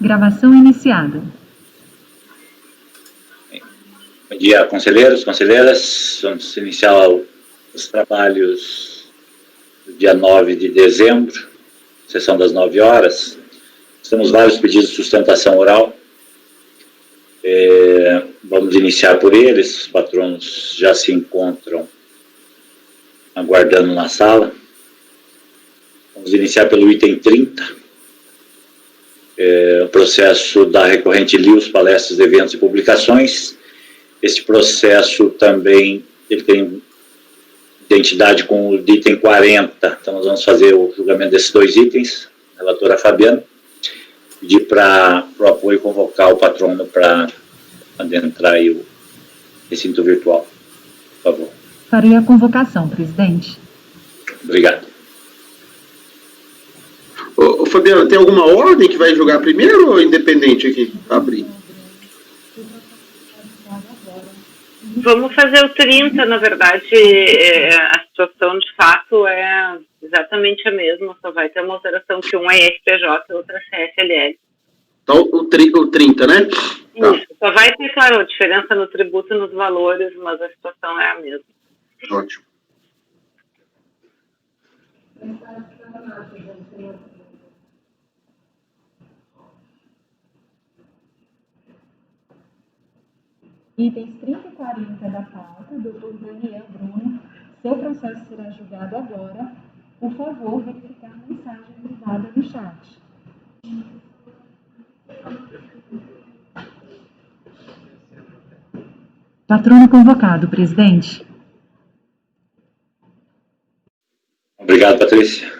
Gravação iniciada. Bom dia, conselheiros, conselheiras. Vamos iniciar os trabalhos do dia 9 de dezembro, sessão das 9 horas. Temos vários pedidos de sustentação oral. Vamos iniciar por eles. Os patronos já se encontram aguardando na sala. Vamos iniciar pelo item 30. O processo da recorrente LIOS, palestras, eventos e publicações. Este processo também ele tem identidade com o item 40. Então, nós vamos fazer o julgamento desses dois itens. Relatora Fabiana. Pedir para o apoio convocar o patrono para adentrar aí o recinto virtual. Por favor. Farei a convocação, presidente. Obrigado. Ô, Fabiana, tem alguma ordem que vai julgar primeiro ou independente aqui? Abrir. Vamos fazer o 30, na verdade, a situação de fato é exatamente a mesma, só vai ter uma alteração que um é SPJ e outra CSLL. Então, o 30, né? Isso, só vai ter, claro, a diferença no tributo e nos valores, mas a situação é a mesma. Ótimo. Itens 30 e 40 da pauta, Dr. Daniel Bruno. Seu processo será julgado agora. Por favor, verificar a mensagem privada no chat. Patrono convocado, presidente. Obrigado, Patrícia.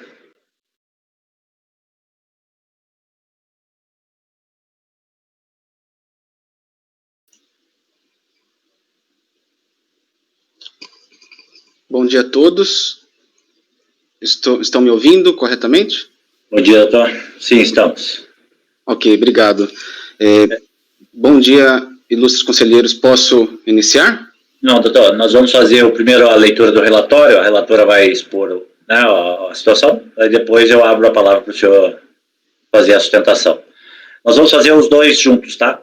Bom dia a todos. Estão me ouvindo corretamente? Bom dia, doutor. Sim, estamos. Ok, obrigado. Bom dia, ilustres conselheiros. Posso iniciar? Não, doutor, nós vamos fazer primeiro a leitura do relatório. A relatora vai expor, né, a situação, aí depois eu abro a palavra para o senhor fazer a sustentação. Nós vamos fazer os dois juntos, tá?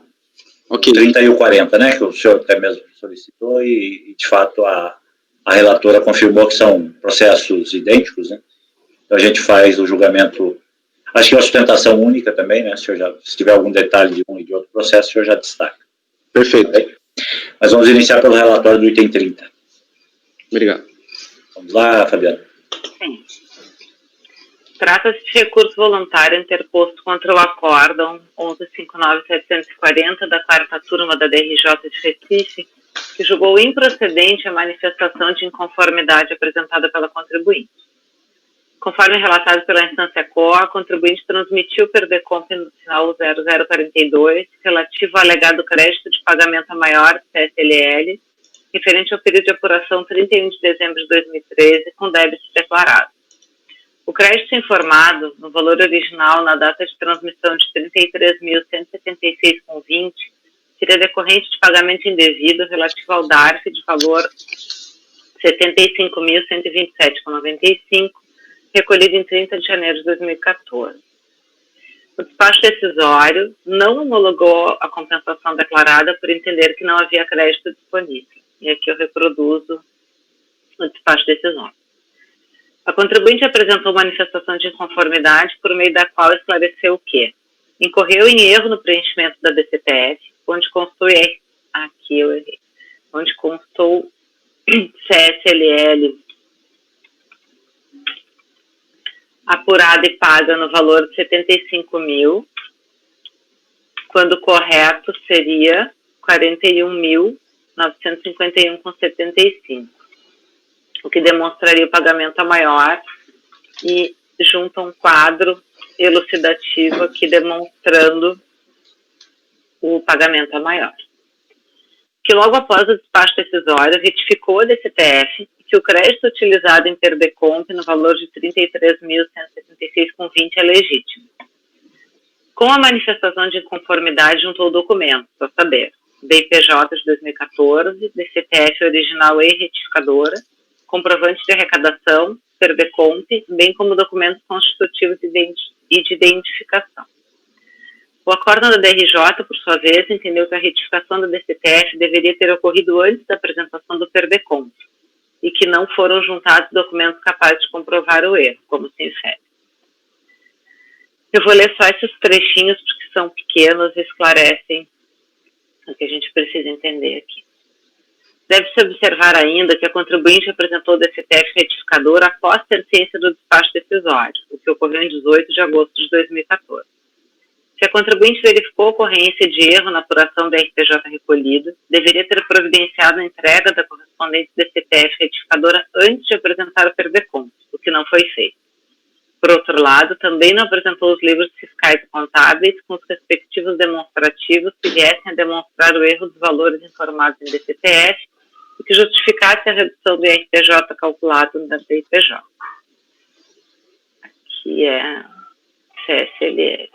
Ok. O 30 e o 40, né, que o senhor até mesmo solicitou e de fato a relatora confirmou que são processos idênticos, né? Então a gente faz o julgamento, acho que é uma sustentação única também, né? Se tiver algum detalhe de um e de outro processo, o senhor já destaca. Perfeito. Tá bem? Mas vamos iniciar pelo relatório do item 30. Obrigado. Vamos lá, Fabiana. Sim. Trata-se de recurso voluntário interposto contra o acórdão 11.59.740 da 4ª turma da DRJ de Recife, que julgou improcedente a manifestação de inconformidade apresentada pela contribuinte. Conforme relatado pela instância CO, a contribuinte transmitiu o PERDECOMP no sinal 0042, relativo ao alegado crédito de pagamento a maior CSLL, referente ao período de apuração 31 de dezembro de 2013, com débito declarado. O crédito informado, no valor original na data de transmissão de R$ 33.176,20, seria decorrente de pagamento indevido relativo ao DARF de valor R$ 75.127,95, recolhido em 30 de janeiro de 2014. O despacho decisório não homologou a compensação declarada por entender que não havia crédito disponível. E aqui eu reproduzo o despacho decisório. A contribuinte apresentou manifestação de inconformidade por meio da qual esclareceu que incorreu em erro no preenchimento da DCPF, onde constou onde constou CSLL apurada e paga no valor de 75 mil, quando o correto seria 41.951,75, o que demonstraria o pagamento a maior e junta um quadro elucidativo aqui demonstrando o pagamento a maior. Que logo após o despacho decisório retificou a DCPF que o crédito utilizado em PERDECOMP no valor de R$ 33.176,20 é legítimo. Com a manifestação de inconformidade juntou documentos, a saber, BIPJ de 2014, DCPF original e retificadora, comprovante de arrecadação, PERDECOMP, bem como documentos constitutivos e de identificação. O acórdão da DRJ, por sua vez, entendeu que a retificação da DCTF deveria ter ocorrido antes da apresentação do PERDECOMP e que não foram juntados documentos capazes de comprovar o erro, como se infere. Eu vou ler só esses trechinhos porque são pequenos e esclarecem o que a gente precisa entender aqui. Deve-se observar ainda que a contribuinte apresentou o DCTF retificador após ter ciência do despacho decisório, o que ocorreu em 18 de agosto de 2014. Se a contribuinte verificou a ocorrência de erro na apuração da RPJ recolhida, deveria ter providenciado a entrega da correspondente DCTF retificadora antes de apresentar o PERDECOMP, o que não foi feito. Por outro lado, também não apresentou os livros fiscais e contábeis com os respectivos demonstrativos que viessem a demonstrar o erro dos valores informados em DCTF e que justificasse a redução do IRPJ calculado na DIPJ. Aqui é CSLL.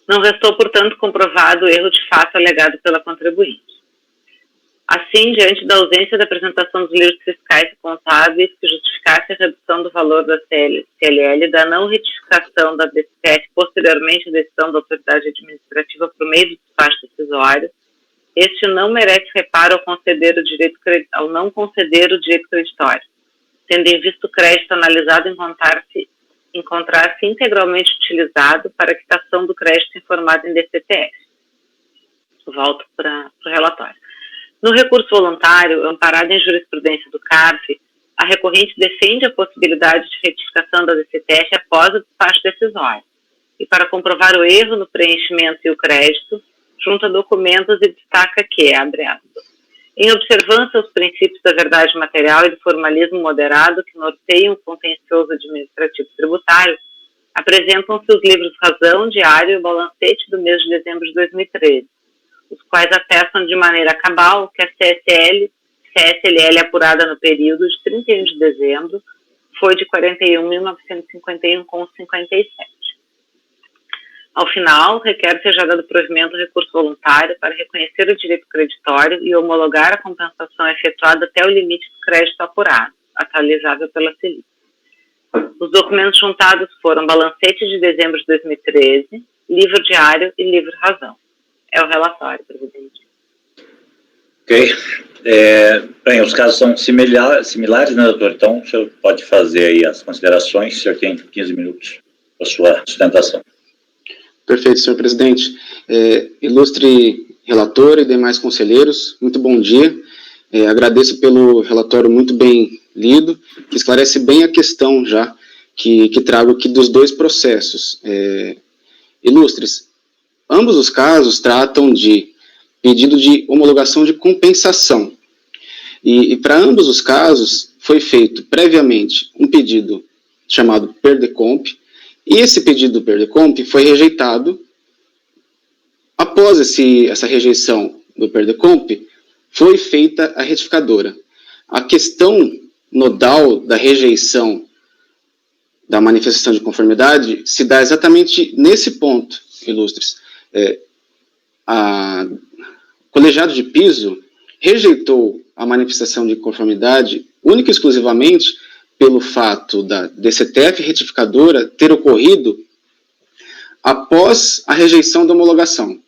Não restou, portanto, comprovado o erro de fato alegado pela contribuinte. Assim, diante da ausência da apresentação dos livros fiscais e contábeis que justificasse a redução do valor da CLL, da não retificação da DCTF posteriormente à decisão da autoridade administrativa por meio do despacho decisório, este não merece reparo ao não conceder o direito creditório, tendo em vista o crédito analisado encontrar-se integralmente utilizado para a quitação do crédito informado em DCTF. Volto para o relatório. No recurso voluntário, amparado em jurisprudência do CARF, a recorrente defende a possibilidade de retificação da DCTF após o despacho decisório. E para comprovar o erro no preenchimento e o crédito, junta documentos e destaca que, abre aspas, em observância aos princípios da verdade material e do formalismo moderado que norteiam o contencioso administrativo tributário, apresentam-se os livros Razão, Diário e Balancete do mês de dezembro de 2013, os quais atestam de maneira cabal que a CSLL apurada no período de 31 de dezembro foi de 41.951,57. Ao final, requer seja dado provimento ao recurso voluntário para reconhecer o direito creditório e homologar a compensação efetuada até o limite do crédito apurado, atualizável pela Selic. Os documentos juntados foram balancete de dezembro de 2013, livro diário e livro Razão. É o relatório, presidente. Ok. Bem, os casos são similares, né, doutor? Então, o senhor pode fazer aí as considerações, o senhor tem 15 minutos para a sua sustentação. Perfeito, senhor presidente. Ilustre relator e demais conselheiros, muito bom dia. Agradeço pelo relatório muito bem lido, que esclarece bem a questão já que trago aqui dos dois processos. Ilustres, ambos os casos tratam de pedido de homologação de compensação. E para ambos os casos foi feito previamente um pedido chamado PERDECOMP, e esse pedido do PERDECOMP foi rejeitado. Após essa rejeição do PERDECOMP, foi feita a retificadora. A questão nodal da rejeição da manifestação de conformidade se dá exatamente nesse ponto, ilustres. O colegiado de piso rejeitou a manifestação de conformidade única e exclusivamente pelo fato da DCTF retificadora ter ocorrido após a rejeição da homologação.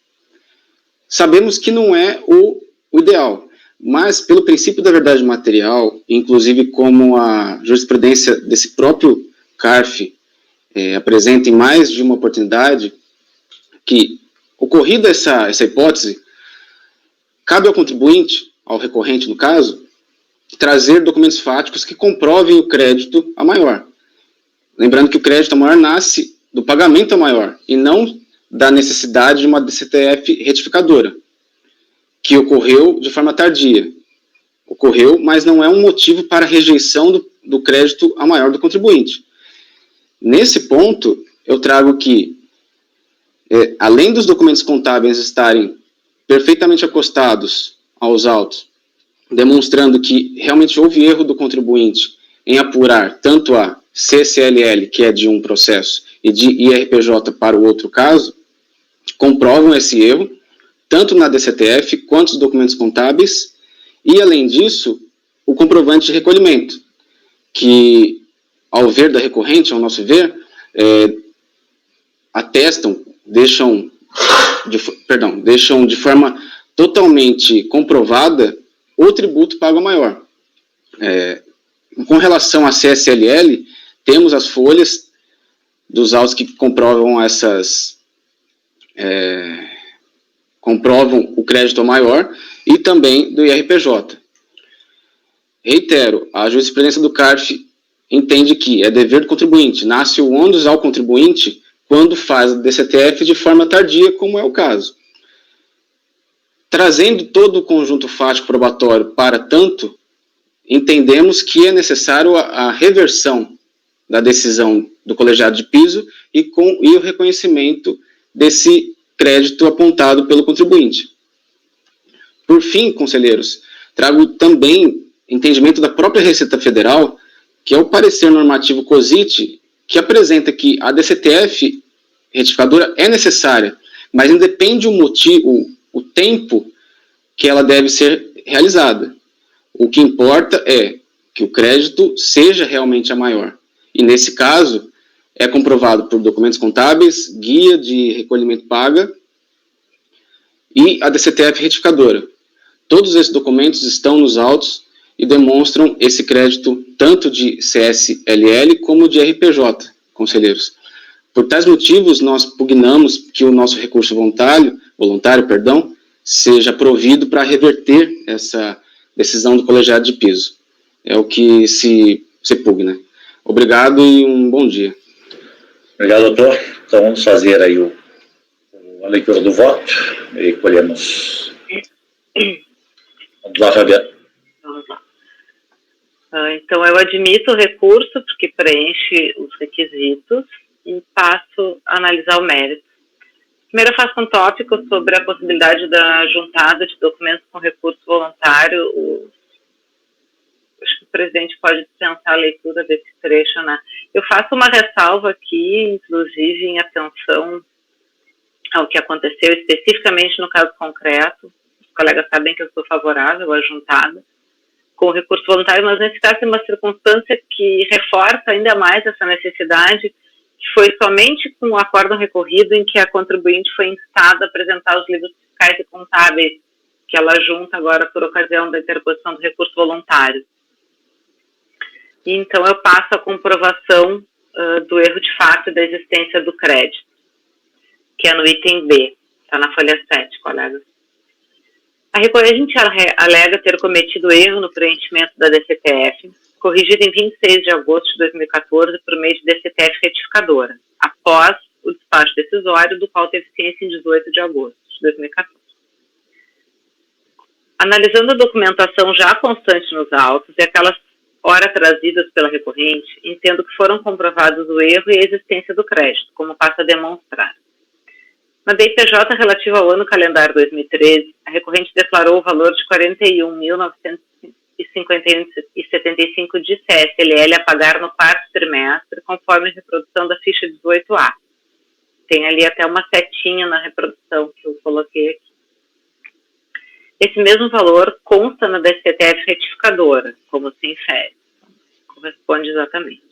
Sabemos que não é o ideal, mas pelo princípio da verdade material, inclusive como a jurisprudência desse próprio CARF apresenta em mais de uma oportunidade, que, ocorrida essa hipótese, cabe ao contribuinte, ao recorrente no caso, trazer documentos fáticos que comprovem o crédito a maior. Lembrando que o crédito a maior nasce do pagamento a maior e não da necessidade de uma DCTF retificadora, que ocorreu de forma tardia. Ocorreu, mas não é um motivo para a rejeição do crédito a maior do contribuinte. Nesse ponto, eu trago que, além dos documentos contábeis estarem perfeitamente acostados aos autos, demonstrando que realmente houve erro do contribuinte em apurar tanto a CSLL, que é de um processo, e de IRPJ para o outro caso, comprovam esse erro, tanto na DCTF quanto nos documentos contábeis, e além disso, o comprovante de recolhimento, que ao ver da recorrente, ao nosso ver, atestam, deixam de forma totalmente comprovada o tributo pago maior. Com relação à CSLL, temos as folhas dos autos que comprovam comprovam o crédito maior e também do IRPJ. Reitero, a jurisprudência do CARF entende que é dever do contribuinte, nasce o ônus ao contribuinte quando faz a DCTF de forma tardia, como é o caso. Trazendo todo o conjunto fático probatório para tanto, entendemos que é necessário a reversão da decisão do colegiado de piso e o reconhecimento desse crédito apontado pelo contribuinte. Por fim, conselheiros, trago também entendimento da própria Receita Federal, que é o parecer normativo COSIT, que apresenta que a DCTF retificadora é necessária, mas independe o tempo que ela deve ser realizada. O que importa é que o crédito seja realmente a maior. E nesse caso, é comprovado por documentos contábeis, guia de recolhimento paga e a DCTF retificadora. Todos esses documentos estão nos autos e demonstram esse crédito tanto de CSLL como de RPJ, conselheiros. Por tais motivos, nós pugnamos que o nosso recurso voluntário, seja provido para reverter essa decisão do colegiado de piso. É o que se pugna. Obrigado e um bom dia. Obrigado, doutor. Então, vamos fazer aí a leitura do voto e colhemos. Vamos lá, Fabiana. Vamos lá. Então, eu admito o recurso, porque preenche os requisitos, e passo a analisar o mérito. Primeiro, eu faço um tópico sobre a possibilidade da juntada de documentos com recurso voluntário. Acho que o presidente pode dispensar a leitura desse trecho, né? Eu faço uma ressalva aqui, inclusive em atenção ao que aconteceu especificamente no caso concreto. Os colegas sabem que eu sou favorável à juntada com o recurso voluntário, mas nesse caso é uma circunstância que reforça ainda mais essa necessidade, que foi somente com o acórdão recorrido em que a contribuinte foi instada a apresentar os livros fiscais e contábeis que ela junta agora por ocasião da interposição do recurso voluntário. E então eu passo a comprovação do erro de fato e da existência do crédito, que é no item B, está na folha 7, colegas. A recorrente alega ter cometido erro no preenchimento da DCTF, corrigido em 26 de agosto de 2014 por meio de DCTF retificadora, após o despacho decisório, do qual teve ciência em 18 de agosto de 2014. Analisando a documentação já constante nos autos e aquelas ora trazidas pela recorrente, entendo que foram comprovados o erro e a existência do crédito, como passa a demonstrar. Na DIPJ relativa ao ano calendário 2013, a recorrente declarou o valor de R$ 41.951,75 de CSLL a pagar no quarto trimestre, conforme a reprodução da ficha 18A. Tem ali até uma setinha na reprodução que eu coloquei aqui. Esse mesmo valor consta na DCTF retificadora, como se infere. Corresponde exatamente.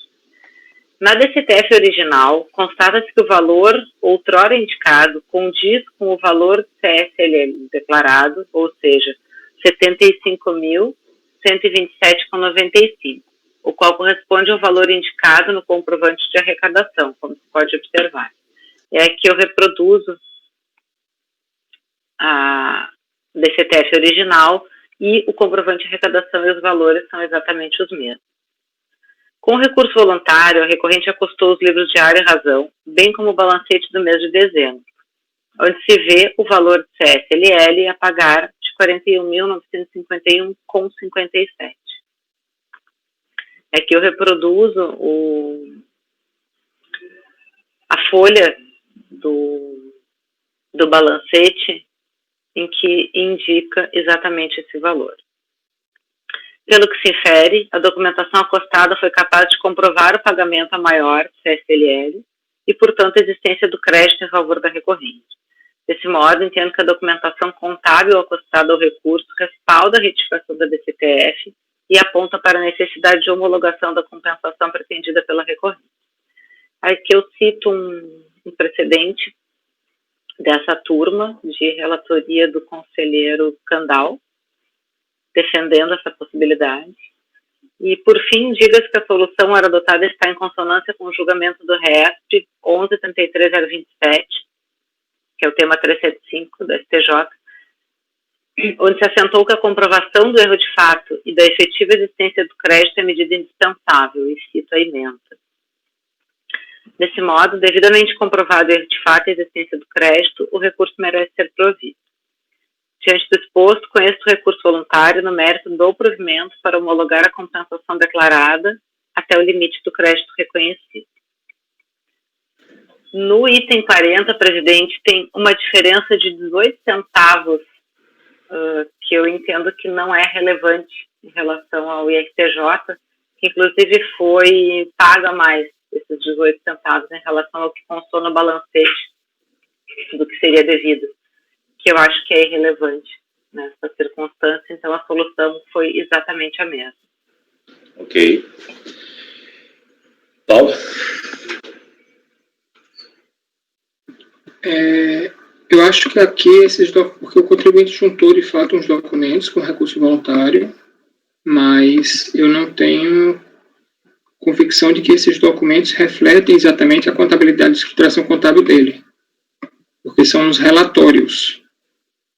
Na DCTF original, constata-se que o valor outrora indicado condiz com o valor de CSLL declarado, ou seja, R$ 75.127,95, o qual corresponde ao valor indicado no comprovante de arrecadação, como se pode observar. É aqui eu reproduzo a DCTF original e o comprovante de arrecadação e os valores são exatamente os mesmos. Com o recurso voluntário, a recorrente acostou os livros Diário e Razão, bem como o balancete do mês de dezembro, onde se vê o valor de CSLL a pagar de R$ 41.951,57. Aqui eu reproduzo a folha do balancete em que indica exatamente esse valor. Pelo que se infere, a documentação acostada foi capaz de comprovar o pagamento a maior CSLL e, portanto, a existência do crédito em favor da recorrente. Desse modo, entendo que a documentação contábil acostada ao recurso respalda a retificação da DCTF e aponta para a necessidade de homologação da compensação pretendida pela recorrente. Aqui eu cito um precedente dessa turma de relatoria do conselheiro Candal, defendendo essa possibilidade. E, por fim, diga-se que a solução era adotada está em consonância com o julgamento do RESP 11.33.027, que é o tema 375 da STJ, onde se assentou que a comprovação do erro de fato e da efetiva existência do crédito é medida indispensável, e cito a emenda. Desse modo, devidamente comprovado o erro de fato e a existência do crédito, o recurso merece ser provido. Diante do exposto, conheço o recurso voluntário no mérito do provimento para homologar a compensação declarada até o limite do crédito reconhecido. No item 40, presidente, tem uma diferença de 18 centavos que eu entendo que não é relevante em relação ao ISTJ, que inclusive foi paga mais esses 18 centavos em relação ao que constou no balancete do que seria devido, que eu acho que é irrelevante nessa circunstância, então a solução foi exatamente a mesma. Ok. Paulo? Eu acho que aqui porque o contribuinte juntou de fato uns documentos com recurso voluntário, mas eu não tenho convicção de que esses documentos refletem exatamente a contabilidade de escrituração contábil dele, porque são os relatórios.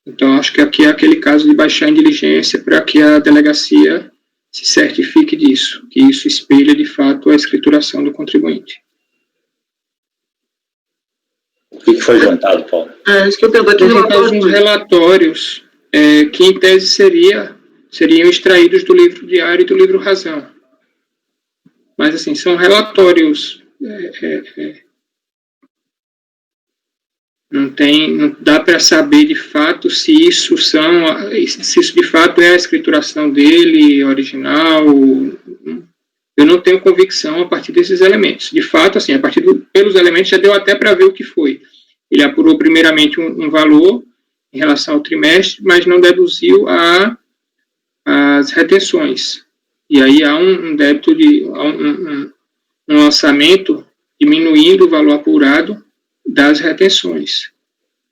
Então, acho que aqui é aquele caso de baixar em diligência para que a delegacia se certifique disso, que isso espelha, de fato, a escrituração do contribuinte. O que foi juntado, Paulo? Isso que eu pergunto. Os relatórios que, em tese, seriam extraídos do livro diário e do livro razão. Mas, assim, são relatórios... Não dá para saber de fato se isso de fato é a escrituração dele, original. Eu não tenho convicção a partir desses elementos. De fato, assim, pelos elementos já deu até para ver o que foi. Ele apurou primeiramente um valor em relação ao trimestre, mas não deduziu as retenções. E aí há um débito um lançamento diminuindo o valor apurado das retenções,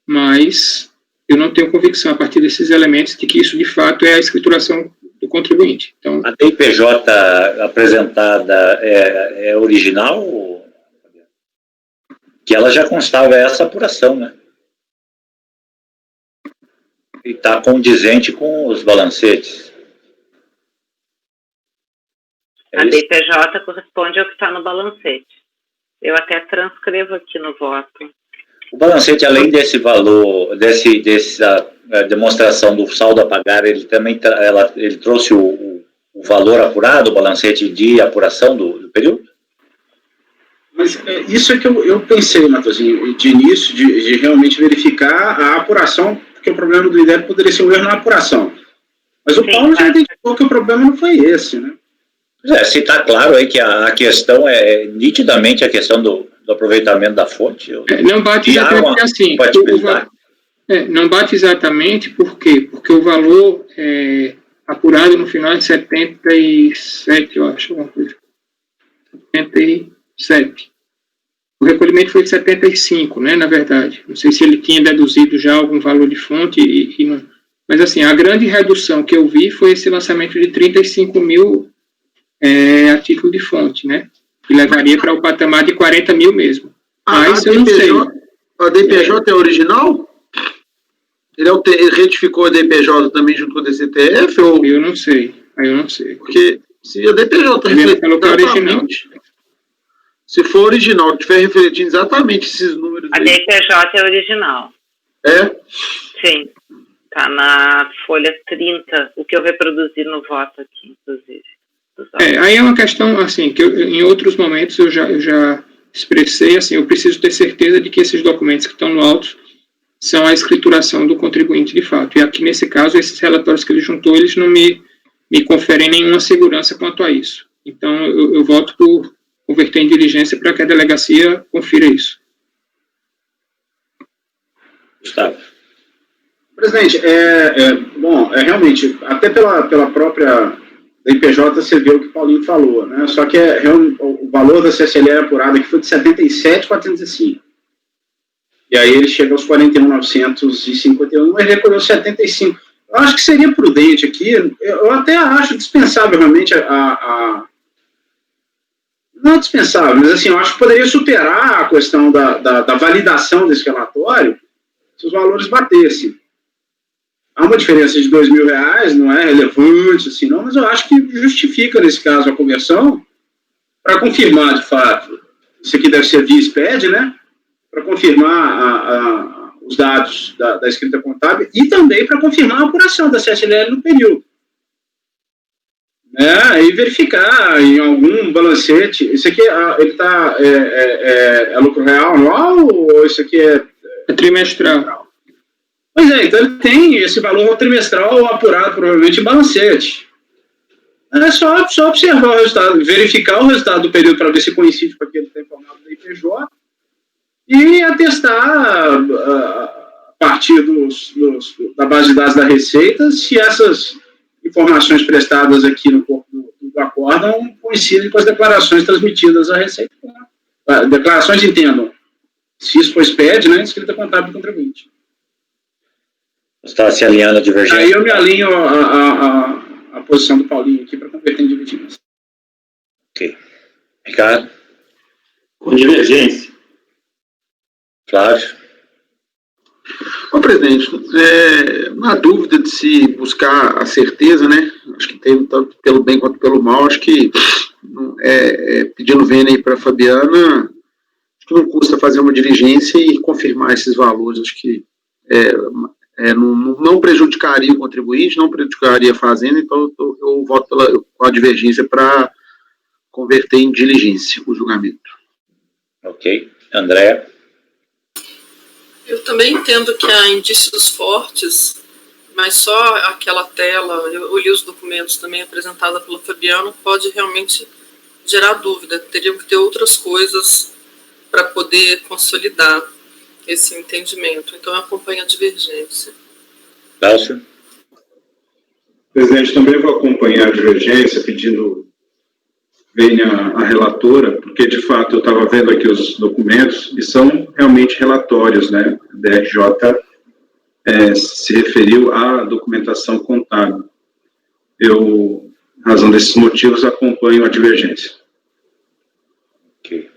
mas eu não tenho convicção a partir desses elementos de que isso de fato é a escrituração do contribuinte. Então, a DPJ apresentada é original? Que ela já constava essa apuração, né? E está condizente com os balancetes. A DPJ corresponde ao que está no balancete. Eu até transcrevo aqui no voto. O balancete, além desse valor, dessa demonstração do saldo a pagar, ele também ele trouxe o valor apurado, o balancete de apuração do período? Mas isso é que eu pensei, Matosinho, de início, de realmente verificar a apuração, porque o problema do IDEB poderia ser um erro na apuração. Mas o Paulo já identificou que o problema não foi esse, né? Se está claro aí que a questão é nitidamente a questão do aproveitamento da fonte. Não bate exatamente assim. Não bate exatamente por quê? Porque o valor apurado no final é 77, eu acho, alguma coisa. 77. O recolhimento foi de 75, né, na verdade. Não sei se ele tinha deduzido já algum valor de fonte e não. Mas, assim, a grande redução que eu vi foi esse lançamento de 35 mil a título de fonte, né? Que levaria para o patamar de 40 mil mesmo. Mas eu não sei. A DPJ é original? Ele retificou a DPJ também junto com o DCTF? Ou... Eu não sei. Porque se a DPJ exatamente, se for original, estiver refletindo exatamente esses números... A DPJ é original. É? Sim. Está na folha 30, o que eu reproduzi no voto aqui, inclusive. Aí é uma questão, assim, que em outros momentos eu já expressei, assim, eu preciso ter certeza de que esses documentos que estão no auto são a escrituração do contribuinte, de fato. E aqui, nesse caso, esses relatórios que ele juntou, eles não me conferem nenhuma segurança quanto a isso. Então, eu voto por converter em diligência para que a delegacia confira isso. Gustavo. Presidente, realmente, até pela própria da IPJ, você vê o que o Paulinho falou, né? Só que o valor da CSLL apurada aqui foi de 77.405. E aí ele chega aos 41.951, mas recolheu 75. Eu acho que seria prudente aqui, eu até acho dispensável realmente não dispensável, mas assim, eu acho que poderia superar a questão da validação desse relatório se os valores batessem. Há uma diferença de R$2.000, não é relevante, assim, não, mas eu acho que justifica, nesse caso, a conversão para confirmar, de fato, isso aqui deve ser via SPED, né? Para confirmar os dados da escrita contábil e também para confirmar a apuração da CSLL no período. E verificar em algum balancete, isso aqui ele está é lucro real anual ou isso aqui é trimestral? Pois é, então ele tem esse valor trimestral apurado provavelmente em balancete. É só observar o resultado, verificar o resultado do período para ver se coincide com aquele que está informado da IPJ e atestar a partir da base de dados da Receita se essas informações prestadas aqui no corpo do acórdão coincidem com as declarações transmitidas à Receita. Declarações, entendam, se isso for SPED, né, escrita contábil do contribuinte. Você está se alinhando a divergência? Aí eu me alinho a posição do Paulinho aqui para converter em divergência. Ok. Ricardo? Com divergência. Flávio? Ô, presidente, na dúvida de se buscar a certeza, né, acho que tem tanto pelo bem quanto pelo mal, acho que pedindo vênia aí para a Fabiana, acho que não custa fazer uma diligência e confirmar esses valores, acho que não prejudicaria o contribuinte, não prejudicaria a fazenda, então eu voto com a divergência para converter em diligência o julgamento. Ok. Andréa? Eu também entendo que há indícios fortes, mas só aquela tela, eu li os documentos também apresentada pela Fabiana, pode realmente gerar dúvida. Teriam que ter outras coisas para poder consolidar esse entendimento. Então, eu acompanho a divergência. Dálcio? Presidente, também vou acompanhar a divergência, pedindo venha a relatora, porque, de fato, eu estava vendo aqui os documentos e são realmente relatórios, né? A DRJ se referiu à documentação contábil. Eu, em razão desses motivos, acompanho a divergência. Ok.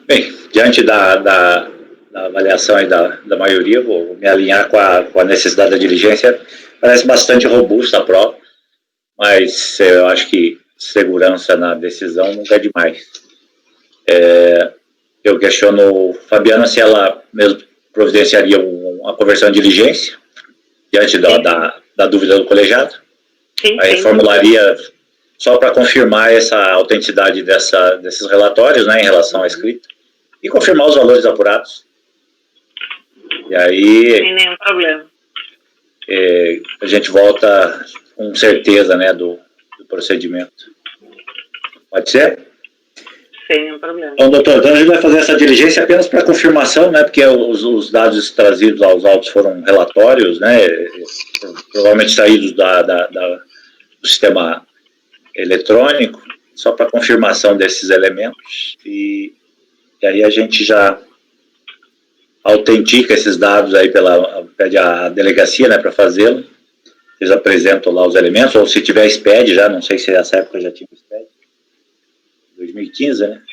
Bem, diante da avaliação aí da maioria, vou me alinhar com a necessidade da diligência. Parece bastante robusta a prova, mas eu acho que segurança na decisão nunca é demais. Eu questiono Fabiana se ela mesmo providenciaria uma conversão em diligência diante da dúvida do colegiado. Sim, aí sim. formularia só para confirmar essa autenticidade desses relatórios, né, em relação à escrita, e confirmar os valores apurados. E aí... Sem nenhum problema. A gente volta com certeza, né, do procedimento. Pode ser? Sem nenhum problema. Então, doutor, então a gente vai fazer essa diligência apenas para confirmação, né, porque os dados trazidos aos autos foram relatórios, né, provavelmente saídos do sistema eletrônico, só para confirmação desses elementos, e aí a gente já autentica esses dados aí pede a delegacia, né, para fazê-lo. Eles apresentam lá os elementos, ou se tiver SPED já, não sei se nessa época já tinha SPED. 2015, né?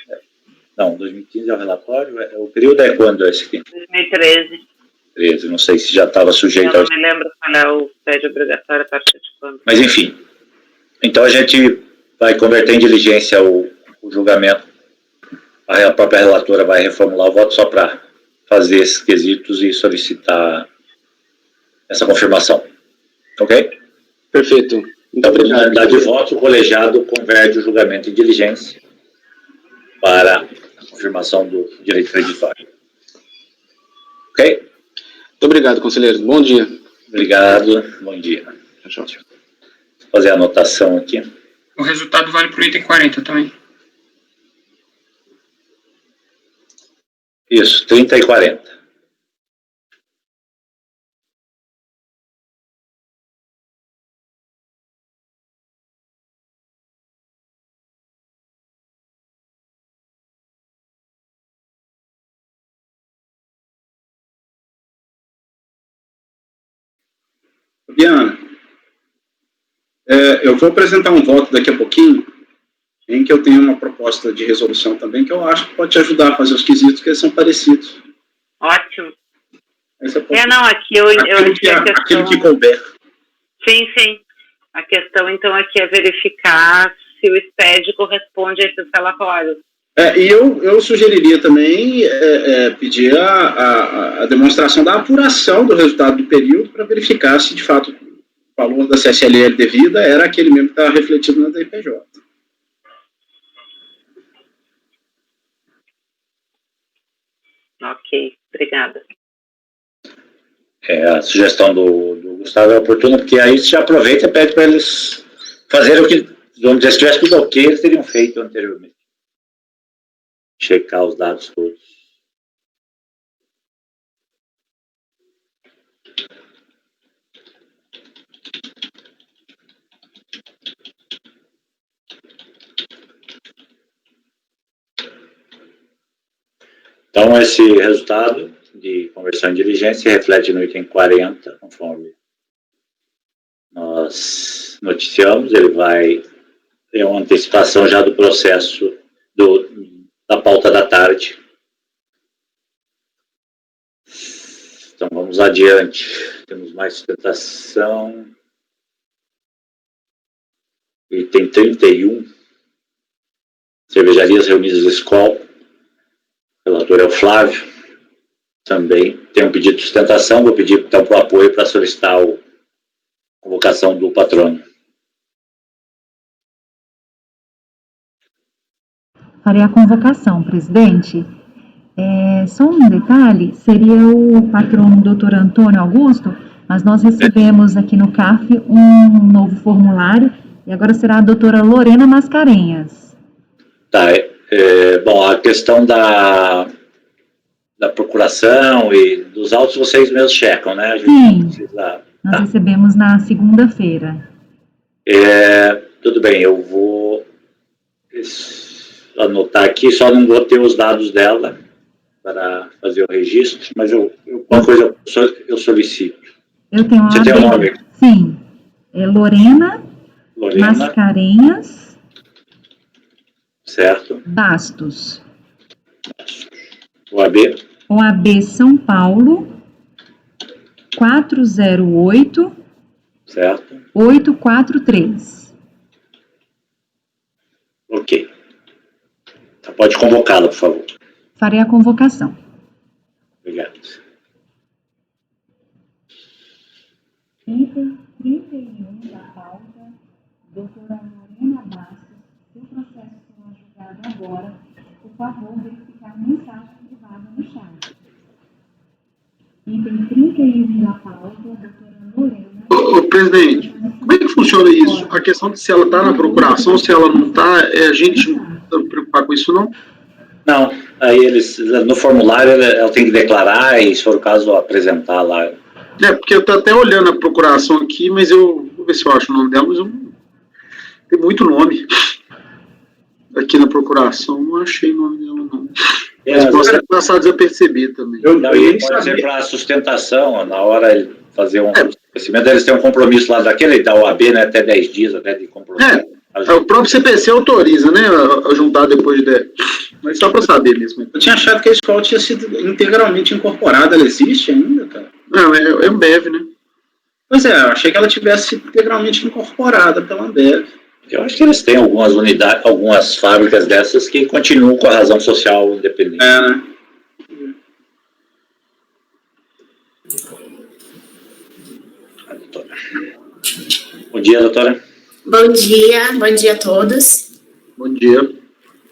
Não, 2015 é o relatório. O período é quando esse aqui? 2013. 13, não sei se já estava sujeito Eu não me lembro qual é o SPED obrigatório a partir de quando. Mas enfim, então a gente vai converter em diligência o julgamento. A própria relatora vai reformular o voto só para fazer esses quesitos e solicitar essa confirmação. Ok? Perfeito. Então, por unanimidade de voto, o colegiado converte o julgamento em diligência para a confirmação do direito creditório. Ok? Muito obrigado, conselheiro. Bom dia. Obrigado. Bom dia. Deixa eu fazer a anotação aqui. O resultado vale para o item 40 também. Isso, 30 e 40. Fabiana, eu vou apresentar um voto daqui a pouquinho, em que eu tenho uma proposta de resolução também, que eu acho que pode te ajudar a fazer os quesitos, que eles são parecidos. Ótimo. Não, aqui eu aquilo que couber. Sim. A questão, então, aqui é verificar se o SPED corresponde a esses relatórios. E eu sugeriria também pedir a demonstração da apuração do resultado do período para verificar se, de fato, o valor da CSLL devida era aquele mesmo que estava refletido na DPJ. Ok, obrigada. A sugestão do Gustavo é oportuna, porque aí você já aproveita e pede para eles fazerem o que, vamos dizer, se tivesse tudo ok, eles teriam feito anteriormente. Checar os dados todos. Então, esse resultado de conversão em diligência reflete no item 40, conforme nós noticiamos. Ele é uma antecipação já do processo da pauta da tarde. Então, vamos adiante. Temos mais sustentação. Item 31. Cervejarias Reunidas Skol. O relator é o Flávio. Também tem um pedido de sustentação. Vou pedir, então, para o apoio para solicitar a convocação do patrono. Farei a convocação, presidente. Só um detalhe, seria o patrono doutor Antônio Augusto, mas nós recebemos aqui no CAF um novo formulário e agora será a doutora Lorena Mascarenhas. Tá, bom, a questão da procuração e dos autos vocês mesmos checam, né? A gente Sim, precisa... nós recebemos na segunda-feira. Tudo bem, eu vou anotar aqui, só não vou ter os dados dela para fazer o registro, mas alguma coisa eu solicito. Eu tenho Você tem o nome? Sim, é Lorena Mascarenhas. Certo. Bastos. OAB. OAB São Paulo, 408. Certo. 843. Ok. Então, pode convocá-la, por favor. Farei a convocação. Obrigado. Item 31 da pauta, doutora Lorena Bastos, seu processo será julgado agora. Por favor, verificar mensagem privada no chat. Item 31 da pauta, doutora Lorena... Presidente, como é que funciona isso? A questão de se ela está na procuração, se ela não está, a gente não está preocupar com isso, não? Não, aí eles, no formulário, ela tem que declarar e, se for o caso, apresentar lá. Porque eu estou até olhando a procuração aqui, mas vou ver se eu acho o nome dela, mas tem muito nome. Aqui na procuração, não achei o nome dela, não. Mas pode passar desapercebido também. Pode ser para sustentação, na hora ele fazer um conhecimento, eles têm um compromisso lá daquele, da OAB, né, até 10 dias até de compromisso. O próprio CPC autoriza, né, a juntar depois de... Mas só para saber mesmo. Eu tinha achado que a escola tinha sido integralmente incorporada. Ela existe ainda, cara? Não, é Ambev, né? Pois eu achei que ela tivesse sido integralmente incorporada pela Ambev. Eu acho que eles têm algumas unidades, algumas fábricas dessas que continuam com a razão social independente. Né? Bom dia, doutora. Bom dia a todos. Bom dia.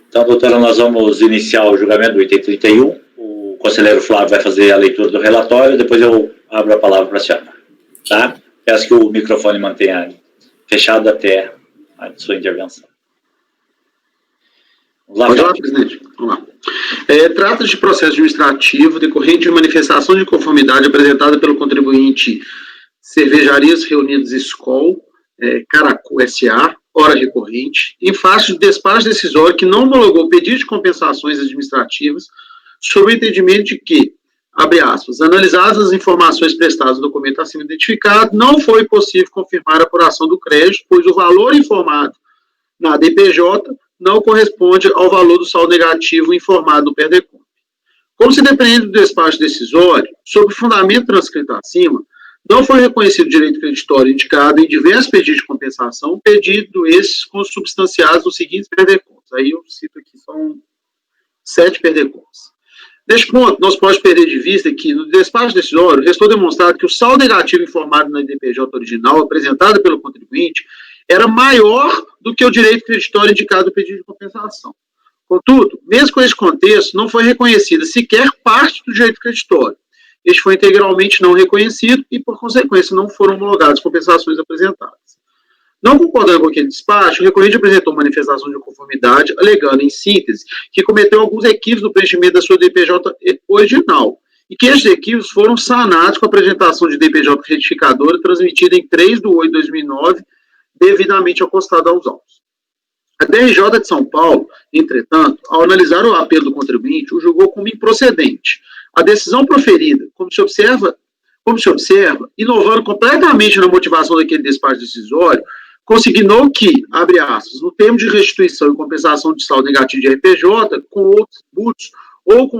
Então, doutora, nós vamos iniciar o julgamento do item 31. O conselheiro Flávio vai fazer a leitura do relatório, depois eu abro a palavra para a senhora. Tá? Peço que o microfone mantenha fechado até a sua intervenção. Pode lá, presidente. Vamos lá. Trata-se de processo administrativo decorrente de manifestação de conformidade apresentada pelo contribuinte Cervejarias Reunidas Skol, Caracu S.A., hora recorrente, em face de despacho decisório que não homologou pedido de compensações administrativas, sob o entendimento de que abre aspas, analisadas as informações prestadas no documento acima identificado, não foi possível confirmar a apuração do crédito, pois o valor informado na DPJ não corresponde ao valor do saldo negativo informado no PERDECOMP. Como se depende do despacho decisório, sob o fundamento transcrito acima, não foi reconhecido o direito creditório indicado em diversos pedidos de compensação, pedido esses consubstanciados nos seguintes PERDECOMPs. Aí eu cito aqui, são 7 PERDECOMPs. Neste ponto, nós podemos perder de vista que, no despacho decisório, restou demonstrado que o saldo negativo informado na DPJ original, apresentada pelo contribuinte, era maior do que o direito creditório indicado no pedido de compensação. Contudo, mesmo com esse contexto, não foi reconhecida sequer parte do direito creditório. Este foi integralmente não reconhecido e, por consequência, não foram homologadas compensações apresentadas. Não concordando com aquele despacho, o recorrente apresentou manifestação de conformidade, alegando, em síntese, que cometeu alguns equívocos no preenchimento da sua DPJ original, e que estes equívocos foram sanados com a apresentação de DPJ retificadora transmitida em 3 de 8 de 2009, devidamente acostada aos autos. A DRJ de São Paulo, entretanto, ao analisar o apelo do contribuinte, o julgou como improcedente. A decisão proferida, como se observa, inovando completamente na motivação daquele despacho decisório, consignou que, abre aspas, no termo de restituição e compensação de saldo negativo de RPJ, com outros tributos ou com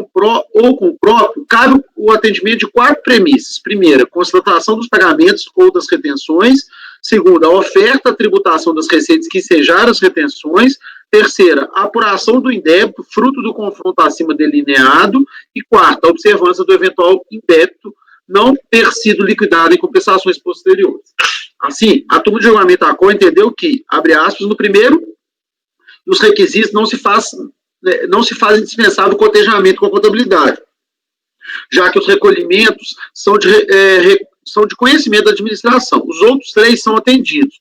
o próprio, cabe o atendimento de 4 premissas. Primeira, constatação dos pagamentos ou das retenções. Segunda, a oferta, a tributação das receitas que ensejaram as retenções. Terceira, a apuração do indébito, fruto do confronto acima delineado. E quarta, a observância do eventual indébito não ter sido liquidado em compensações posteriores. Assim, a turma de julgamento ACOR entendeu que, abre aspas, no primeiro, os requisitos não se faz indispensável o cotejamento com a contabilidade, já que os recolhimentos são de conhecimento da administração. Os outros 3 são atendidos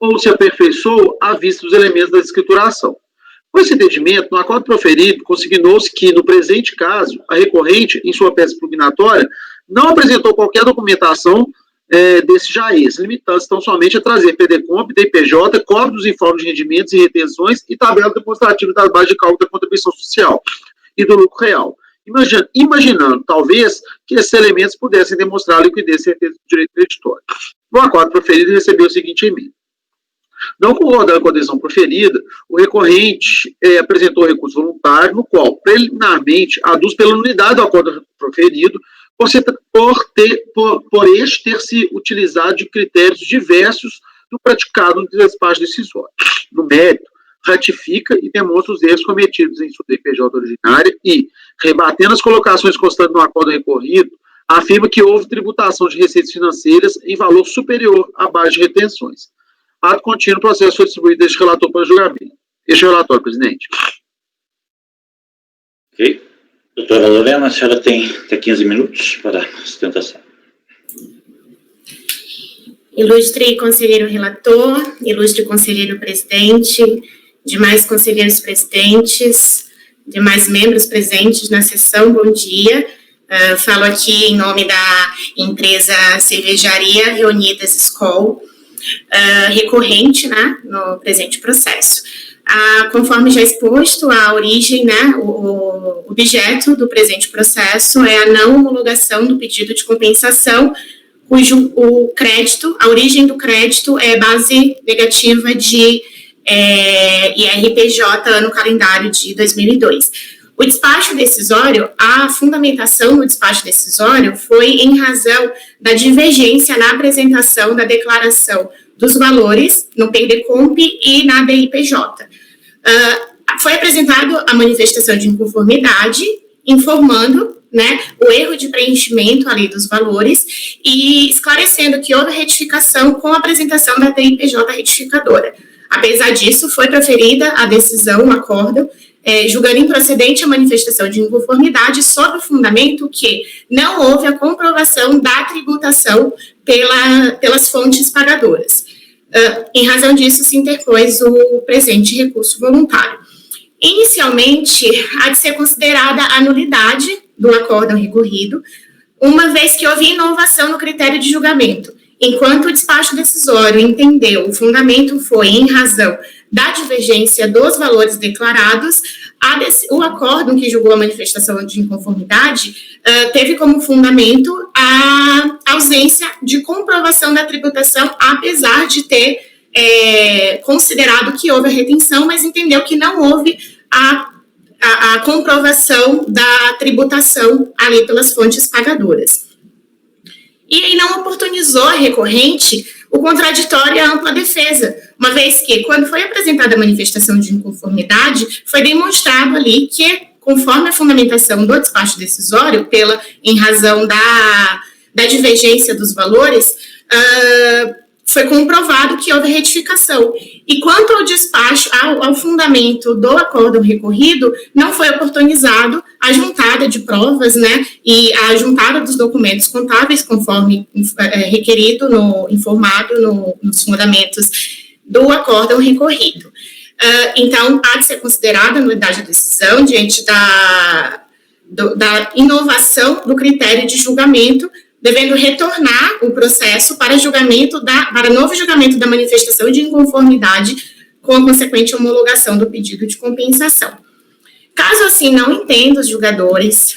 ou se aperfeiçoam à vista dos elementos da escrituração. Com esse entendimento, no acordo proferido, consignou-se que, no presente caso, a recorrente, em sua peça impugnatória, não apresentou qualquer documentação desse JAES, limitando-se tão somente a trazer PDCOMP, DPJ, cópia dos informes de rendimentos e retenções e tabela demonstrativa das bases de cálculo da contribuição social e do lucro real. Imaginando, talvez, que esses elementos pudessem demonstrar a liquidez e certeza do direito creditório. No acordo proferido, recebeu o seguinte emenda. Não concordando com a decisão proferida, o recorrente apresentou recurso voluntário, no qual, preliminarmente, aduz pela nulidade do acordo proferido, por este ter se utilizado de critérios diversos do praticado no despacho decisório. No mérito, ratifica e demonstra os erros cometidos em sua DPJ originária e, rebatendo as colocações constantes no acordo recorrido, afirma que houve tributação de receitas financeiras em valor superior à base de retenções. Ato contínuo, o processo foi distribuído deste relator para julgamento. Este é o relatório, presidente. Ok. Doutora Lorena, a senhora tem até 15 minutos para a sustentação. Ilustre conselheiro relator, ilustre conselheiro presidente, demais conselheiros presidentes, demais membros presentes na sessão, bom dia. Falo aqui em nome da empresa Cervejaria Reunidas Skol, recorrente, né, no presente processo. Conforme já exposto, a origem, né, o objeto do presente processo é a não homologação do pedido de compensação, cujo a origem do crédito é base negativa de IRPJ ano calendário de 2002. O despacho decisório, a fundamentação no despacho decisório foi em razão da divergência na apresentação da declaração dos valores no PERDECOMP e na DIPJ. Foi apresentado a manifestação de inconformidade, informando, né, o erro de preenchimento ali dos valores e esclarecendo que houve retificação com a apresentação da DIPJ retificadora. Apesar disso, foi proferida a decisão, o acordo, julgando improcedente a manifestação de inconformidade sob o fundamento que não houve a comprovação da tributação pelas fontes pagadoras. Em razão disso, se interpôs o presente recurso voluntário. Inicialmente, há de ser considerada a nulidade do acórdão recorrido, uma vez que houve inovação no critério de julgamento. Enquanto o despacho decisório entendeu, o fundamento foi em razão da divergência dos valores declarados, o acórdão que julgou a manifestação de inconformidade teve como fundamento a ausência de comprovação da tributação, apesar de ter considerado que houve a retenção, mas entendeu que não houve a comprovação da tributação ali pelas fontes pagadoras. E aí não oportunizou a recorrente o contraditório e a ampla defesa, uma vez que, quando foi apresentada a manifestação de inconformidade, foi demonstrado ali que, conforme a fundamentação do despacho decisório, em razão da divergência dos valores, foi comprovado que houve retificação. E quanto ao despacho, ao fundamento do acórdão recorrido, não foi oportunizado a juntada de provas, né, e a juntada dos documentos contábeis, conforme requerido, informado nos fundamentos do acórdão recorrido. Então, há de ser considerada a nulidade da decisão diante da inovação do critério de julgamento, devendo retornar o processo para novo julgamento da manifestação de inconformidade com a consequente homologação do pedido de compensação. Caso assim não entenda os julgadores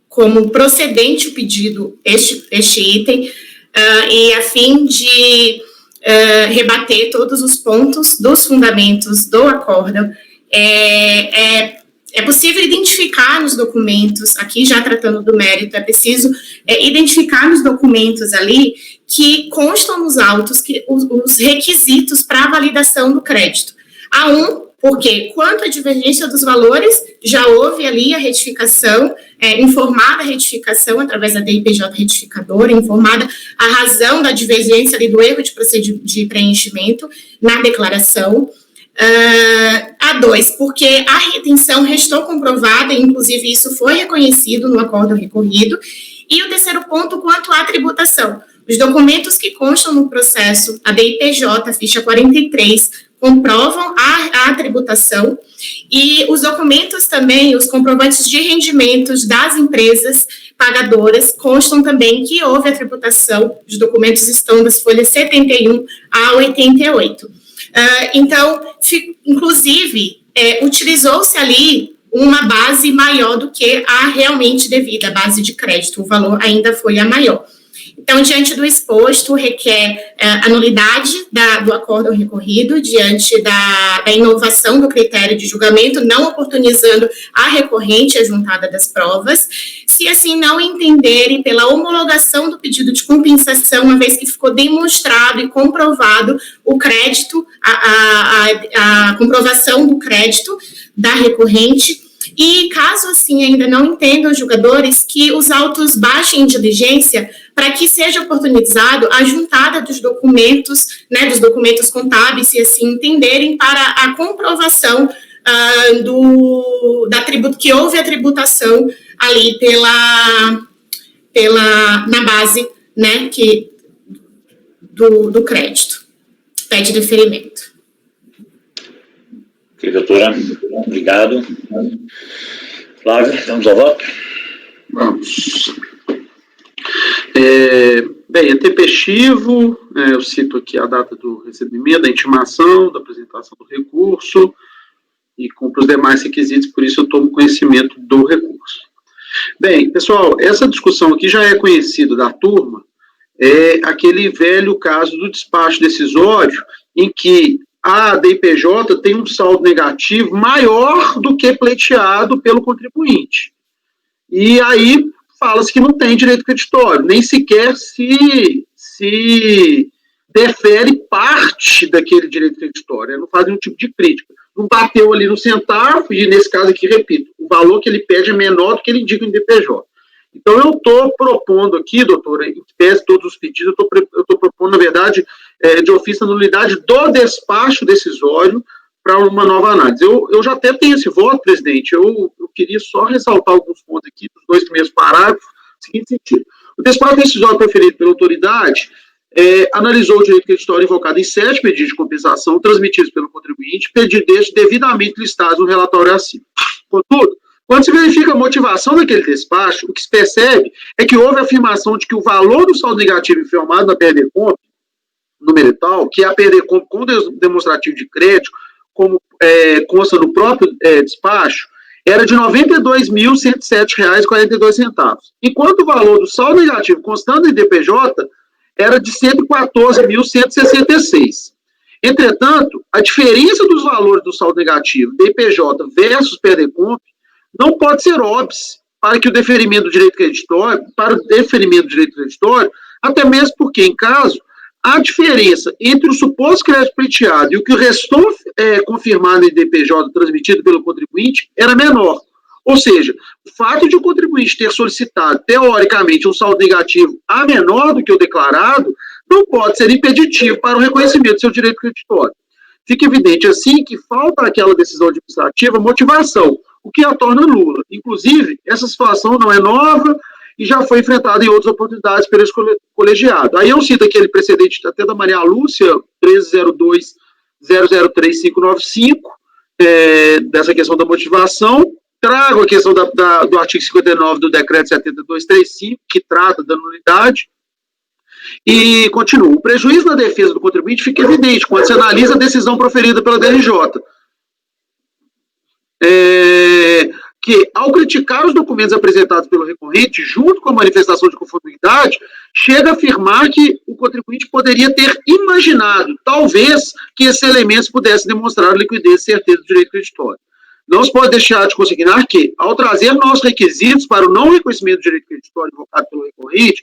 como procedente o pedido, este item, e a fim de rebater todos os pontos dos fundamentos do acórdão, é possível identificar nos documentos, aqui já tratando do mérito, é preciso identificar nos documentos ali que constam nos autos os requisitos para a validação do crédito. Porque quanto à divergência dos valores, já houve ali a retificação, informada a retificação através da DIPJ retificadora, informada a razão da divergência ali do erro de preenchimento na declaração. A2, porque a retenção restou comprovada, inclusive isso foi reconhecido no acórdão recorrido. E o terceiro ponto, quanto à tributação. Os documentos que constam no processo, a DIPJ, ficha 43, comprovam a tributação, e os documentos também, os comprovantes de rendimentos das empresas pagadoras, constam também que houve a tributação. Os documentos estão das folhas 71 a 88. Então, inclusive, utilizou-se ali uma base maior do que a realmente devida, a base de crédito, o valor ainda foi a maior. Então, diante do exposto, requer a nulidade do acórdão recorrido, diante da inovação do critério de julgamento, não oportunizando a recorrente a juntada das provas, se assim não entenderem pela homologação do pedido de compensação, uma vez que ficou demonstrado e comprovado o crédito, a comprovação do crédito da recorrente. E caso assim ainda não entendam os julgadores, que os autos baixem em diligência para que seja oportunizado a juntada dos documentos, né, dos documentos contábeis, se assim entenderem, para a comprovação que houve a tributação ali na base, né, do crédito. Pede deferimento. Ok, doutora. Obrigado. Flávio, vamos ao voto? Vamos. Bem, é tempestivo, eu cito aqui a data do recebimento, da intimação, da apresentação do recurso, e cumpre os demais requisitos, por isso eu tomo conhecimento do recurso. Bem, pessoal, essa discussão aqui já é conhecida da turma, é aquele velho caso do despacho decisório, em que a DIPJ tem um saldo negativo maior do que pleiteado pelo contribuinte. E aí fala-se que não tem direito creditório, nem sequer se defere parte daquele direito creditório, não faz nenhum tipo de crítica. Não bateu ali no centavo, e nesse caso aqui, repito, o valor que ele pede é menor do que ele indica em DPJ. Então, eu estou propondo aqui, doutora, em tese todos os pedidos, eu estou propondo, na verdade, de ofício a nulidade do despacho decisório para uma nova análise. Eu já até tenho esse voto, presidente, eu queria só ressaltar alguns pontos aqui, dos dois primeiros parágrafos, no seguinte sentido. O despacho decisório proferido pela autoridade analisou o direito creditório invocado em 7 pedidos de compensação transmitidos pelo contribuinte, pedidos destes devidamente listados no relatório acima. Contudo, quando se verifica a motivação daquele despacho, o que se percebe é que houve a afirmação de que o valor do saldo negativo informado na PRD Conta no merital, que é a perder com demonstrativo de crédito, como consta no próprio despacho, era de R$ 92.107,42, enquanto o valor do saldo negativo constando em DPJ era de R$ 114.166. Entretanto, a diferença dos valores do saldo negativo, DPJ versus PERDECOMP, não pode ser óbice para o deferimento do direito creditório, até mesmo porque, em caso, a diferença entre o suposto crédito pleiteado e o que restou confirmado em DPJ transmitido pelo contribuinte era menor. Ou seja, o fato de o contribuinte ter solicitado, teoricamente, um saldo negativo a menor do que o declarado, não pode ser impeditivo para o reconhecimento do seu direito creditório. Fica evidente, assim, que falta àquela decisão administrativa motivação, o que a torna nula. Inclusive, essa situação não é nova e já foi enfrentada em outras oportunidades pelo colegiado. Aí eu cito aquele precedente até da Maria Lúcia, 1302-003595, dessa questão da motivação. Trago a questão do artigo 59 do decreto 7235, que trata da nulidade. E continuo. O prejuízo na defesa do contribuinte fica evidente quando se analisa a decisão proferida pela DRJ. Que, ao criticar os documentos apresentados pelo recorrente, junto com a manifestação de conformidade, chega a afirmar que o contribuinte poderia ter imaginado, talvez, que esses elementos pudessem demonstrar a liquidez e certeza do direito creditório. Não se pode deixar de consignar que, ao trazer novos requisitos para o não reconhecimento do direito creditório invocado pelo recorrente,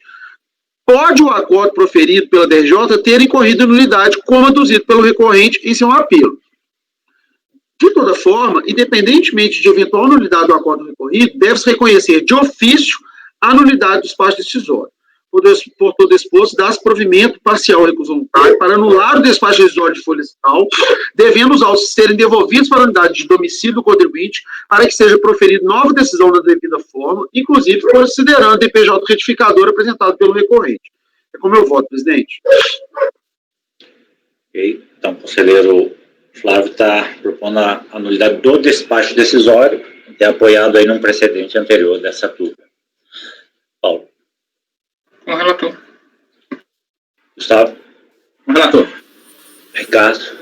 pode o acordo proferido pela DRJ ter incorrido em nulidade, como aduzido pelo recorrente em seu apelo. De toda forma, independentemente de eventual nulidade do acordo recorrido, deve-se reconhecer de ofício a nulidade do despacho decisório. Por todo exposto, dá-se provimento parcial ao recurso voluntário para anular o despacho decisório de folha tal, devendo os autos serem devolvidos para a unidade de domicílio do contribuinte para que seja proferida nova decisão na devida forma, inclusive considerando o DPJ retificador apresentado pelo recorrente. É como eu voto, presidente. Ok. Então, o conselheiro Flávio está propondo a nulidade do despacho decisório, que é apoiado aí num precedente anterior dessa turma. Paulo. Com o relator. Gustavo. Com o relator. Ricardo.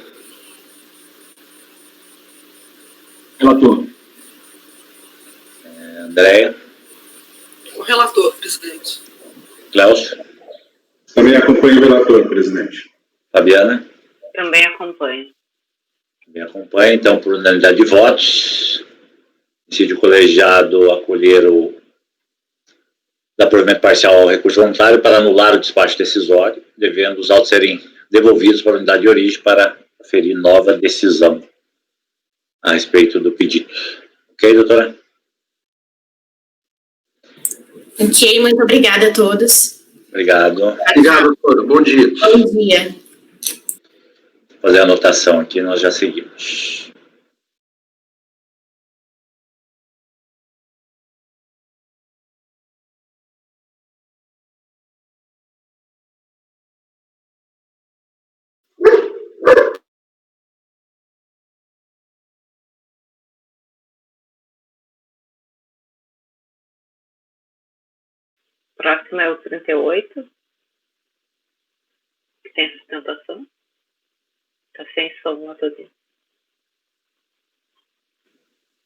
Relator. Andréia. Com o relator, presidente. Cláudio. Também acompanho o relator, presidente. Fabiana. Também acompanho. Me acompanha, então, por unanimidade de votos. Decide o colegiado acolher o provimento parcial ao recurso voluntário para anular o despacho decisório, devendo os autos serem devolvidos para a unidade de origem para aferir nova decisão a respeito do pedido. Ok, doutora? Ok, muito obrigada a todos. Obrigado. Obrigado, doutora. Bom dia. Bom dia. Vou fazer a anotação aqui, nós já seguimos. Próximo é o 38, que tem sustentação. Está sem som, Matosinho.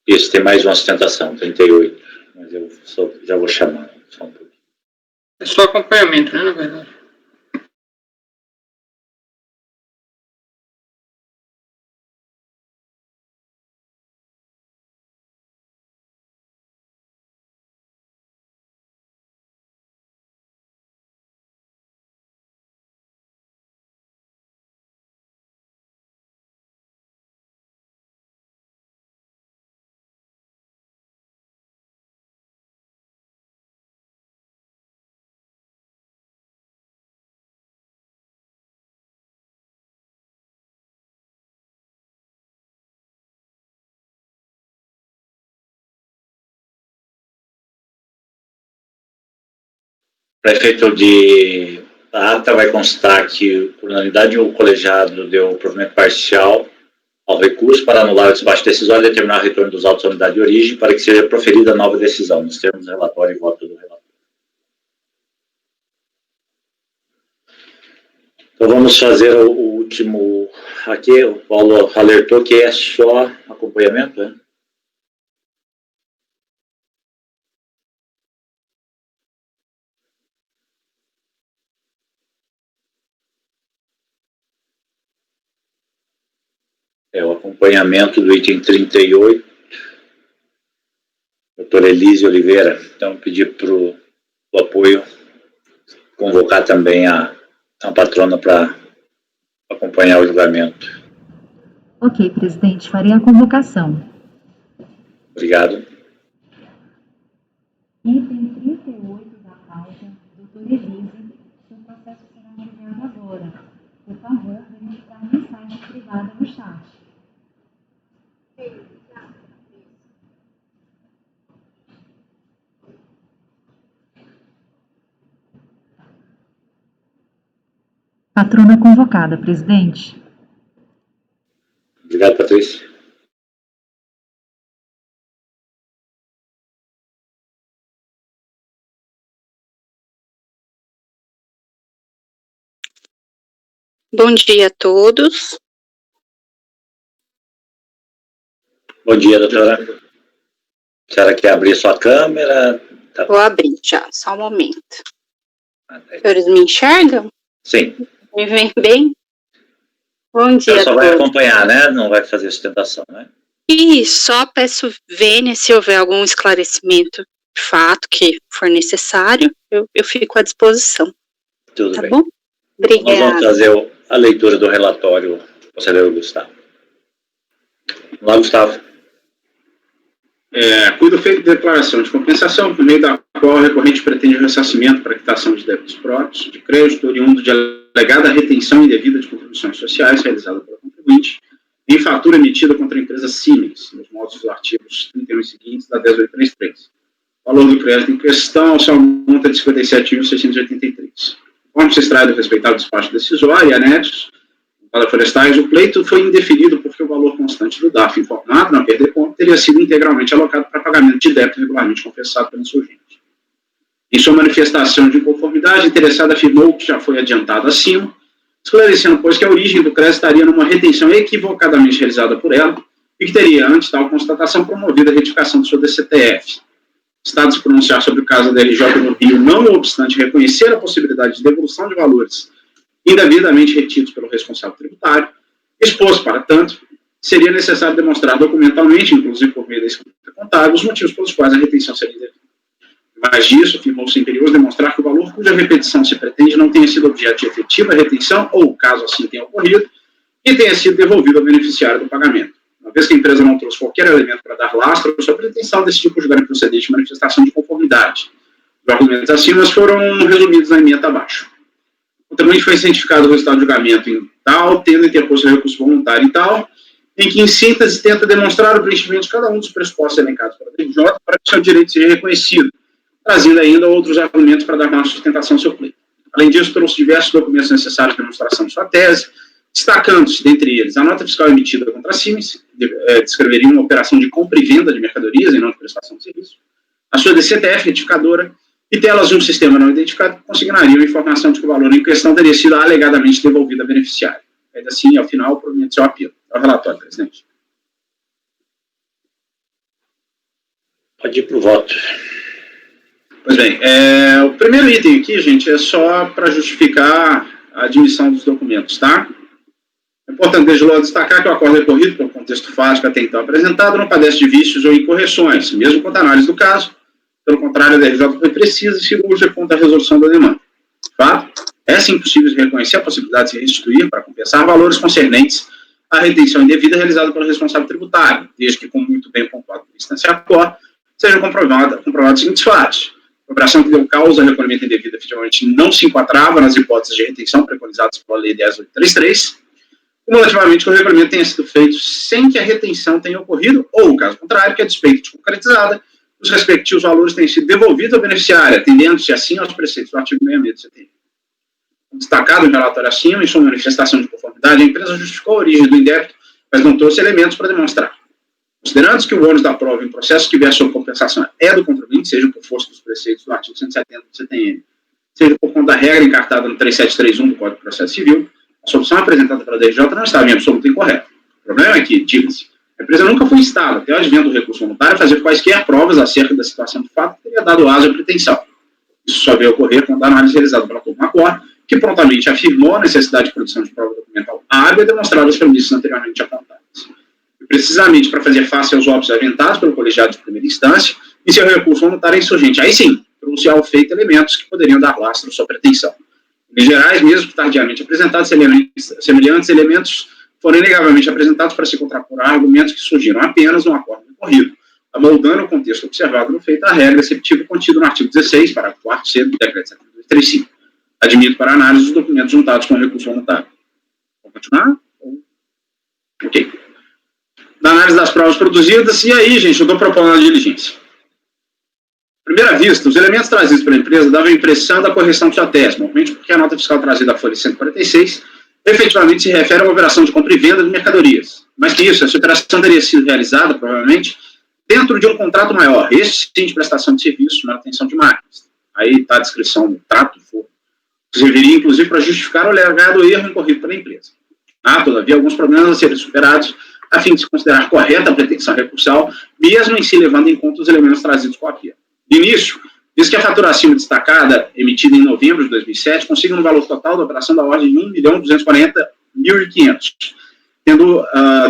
Isso, tem mais uma sustentação, 38. Mas eu já vou chamar. Só um pouquinho. É só acompanhamento, né, na verdade? Para efeito da ata, vai constar que, por unanimidade, o colegiado deu provimento parcial ao recurso para anular o despacho decisório e determinar o retorno dos autos à unidade de origem para que seja proferida a nova decisão, nos termos do relatório e voto do relator. Então vamos fazer o último aqui. O Paulo alertou que é só acompanhamento, né? É o acompanhamento do item 38. Doutora Elise Oliveira. Então, pedir para o apoio convocar também a patrona para acompanhar o julgamento. Ok, presidente, farei a convocação. Obrigado. Item 38 da pauta, doutora Elise, seu processo será julgado agora. Por favor, verificar a mensagem privada no chat. Patrona convocada, presidente. Obrigado, Patrícia. Bom dia a todos. Bom dia, doutora. A senhora quer abrir sua câmera? Tá. Vou abrir já, só um momento. Os senhores me enxergam? Sim. Me vem bem? Bom dia a todos. Só vai acompanhar, né? Não vai fazer sustentação, né? E só peço vênia se houver algum esclarecimento de fato que for necessário, eu fico à disposição. Tudo tá bem. Bom? Obrigada. Nós vamos fazer a leitura do relatório, conselheiro Gustavo. Vamos lá, Gustavo. Cuido feito de declaração de compensação, por meio da qual o recorrente pretende o ressarcimento para quitação de débitos próprios, de crédito oriundo de alegada retenção indevida de contribuições sociais realizada pelo contribuinte, em fatura emitida contra a empresa Siemens, nos moldes dos artigos 31 e seguintes da 10833. O valor do crédito em questão só monta de 57.683. Conforme se extrai do respeitado despacho decisório e anexos, para florestais, o pleito foi indeferido porque o valor constante do DAF informado, não perder ponto, teria sido integralmente alocado para pagamento de débito regularmente confessado pelo insurgente. Em sua manifestação de inconformidade, a interessada afirmou que já foi adiantado acima, esclarecendo, pois, que a origem do crédito estaria numa retenção equivocadamente realizada por ela e que teria, antes tal constatação, promovido a retificação do seu DCTF. Estado se pronunciar sobre o caso da RJ no Rio, não obstante reconhecer a possibilidade de devolução de valores indevidamente retidos pelo responsável tributário, expôs, para tanto, seria necessário demonstrar documentalmente, inclusive por meio da escrita contábil, os motivos pelos quais a retenção seria indevida. Mais disso, afirmou-se imperioso demonstrar que o valor cuja repetição se pretende não tenha sido objeto de efetiva retenção, ou, caso assim tenha ocorrido, e tenha sido devolvido ao beneficiário do pagamento. Uma vez que a empresa não trouxe qualquer elemento para dar lastro sobre a retenção, decidiu por julgar improcedente de manifestação de conformidade. Os argumentos acima foram resumidos na emenda abaixo. O contribuinte foi cientificado do resultado do julgamento em tal, tendo interposto recurso voluntário em tal, em que, em síntese, tenta demonstrar o preenchimento de cada um dos pressupostos elencados pela DRJ para que seu direito seja reconhecido, trazendo ainda outros argumentos para dar mais sustentação ao seu pleito. Além disso, trouxe diversos documentos necessários para a demonstração de sua tese, destacando-se, dentre eles, a nota fiscal emitida contra a Siemens, descreveria uma operação de compra e venda de mercadorias e não de prestação de serviço, a sua DCTF retificadora, e telas de um sistema não identificado que consignariam a informação de que o valor em questão teria sido alegadamente devolvido a beneficiário. Ainda assim, ao final, o provimento do seu apelo. É o relatório, presidente. Pode ir para o voto. Pois bem, o primeiro item aqui, gente, é só para justificar a admissão dos documentos, tá? É importante, desde logo, destacar que o acordo recorrido, pelo contexto fático até então apresentado, não padece de vícios ou incorreções, mesmo quanto à análise do caso. Pelo contrário, a DRJ foi precisa e cirúrgica quanto à resolução da demanda. Fato, é sim possível reconhecer a possibilidade de se restituir para compensar valores concernentes à retenção indevida realizada pelo responsável tributário, desde que, como muito bem pontuado por instância atual, sejam comprovados os seguintes fatos. A operação que deu causa ao recolhimento indevido efetivamente não se enquadrava nas hipóteses de retenção preconizadas pela Lei 10.833, cumulativamente que o recolhimento tenha sido feito sem que a retenção tenha ocorrido, ou, caso contrário, que a despeito de concretizada, os respectivos valores tenham sido devolvidos ao beneficiário, atendendo-se assim aos preceitos do artigo 66 do CTN. Destacado no relatório acima, em sua manifestação de conformidade, a empresa justificou a origem do indébito, mas não trouxe elementos para demonstrar. Considerando-se que o ônus da prova em processo que vier sob compensação é do contribuinte, seja por força dos preceitos do artigo 170 do CTN, seja por conta da regra encartada no 3731 do Código de Processo Civil, a solução apresentada pela DRJ não estava em absoluto incorreta. O problema é que, diga-se, a empresa nunca foi instada, até o advento do recurso voluntário, a fazer quaisquer provas acerca da situação de fato que teria dado aso à pretensão. Isso só veio ocorrer quando a análise realizada pela turma Macor, que prontamente afirmou a necessidade de produção de prova documental hábil e demonstrado as premissas anteriormente apontadas. E precisamente para fazer face aos óbitos aventados pelo colegiado de primeira instância, em seu recurso voluntário insurgente, aí sim, trouxe ao feito elementos que poderiam dar lastro à sua pretensão. Em gerais, mesmo que tardiamente apresentados, semelhantes elementos foram inegavelmente apresentados para se contrapor a argumentos que surgiram apenas no acordo ocorrido, amoldando o contexto observado no feito à regra exceptiva contida no artigo 16, parágrafo 4º do decreto 7235. Admito para análise os documentos juntados com o recurso voluntário. Vamos continuar? Ok. Da análise das provas produzidas, e aí, gente, eu estou propondo a diligência. À primeira vista, os elementos trazidos pela empresa davam a impressão da correção de sua tese, normalmente porque a nota fiscal trazida à folha 146 efetivamente se refere a uma operação de compra e venda de mercadorias. Mais que isso, essa operação teria sido realizada, provavelmente, dentro de um contrato maior, este sim de prestação de serviços, manutenção de máquinas. Aí está a descrição do trato, serviria inclusive para justificar o alegado erro incorrido pela empresa. Há, todavia, alguns problemas a serem superados, a fim de se considerar correta a pretensão recursal, mesmo em si levando em conta os elementos trazidos com a PIA. De início, diz que a fatura acima destacada, emitida em novembro de 2007, consiga um valor total da operação da ordem de R$ 1.240.500,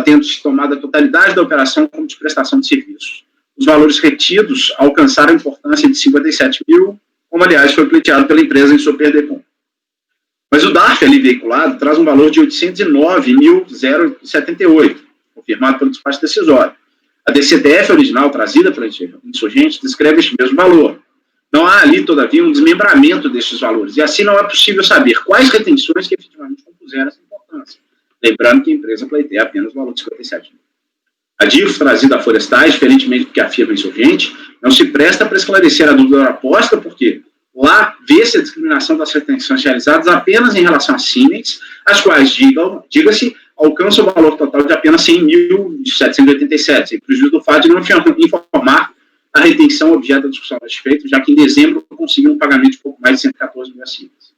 tendo-se tomado a totalidade da operação como de prestação de serviços. Os valores retidos alcançaram a importância de 57 mil, como, aliás, foi pleiteado pela empresa em sua perda. Mas o DARF ali veiculado traz um valor de 809.078, confirmado pelo despacho decisório. A DCTF original trazida pela insurgente descreve este mesmo valor. Não há ali, todavia, um desmembramento destes valores, e assim não é possível saber quais retenções que efetivamente compuseram essa importância. Lembrando que a empresa pleiteia apenas o valor de 57 mil. A DIF trazida à Florestais, diferentemente do que afirma a insurgente, não se presta para esclarecer a dúvida aposta, porque lá vê-se a discriminação das retenções realizadas apenas em relação a Siemens, as quais, diga-se, alcançam o valor total de apenas 100.787, sem prejuízo do fato de não informar a retenção objeto da discussão a respeito, já que em dezembro conseguiram um pagamento de pouco mais de 114 mil Siemens.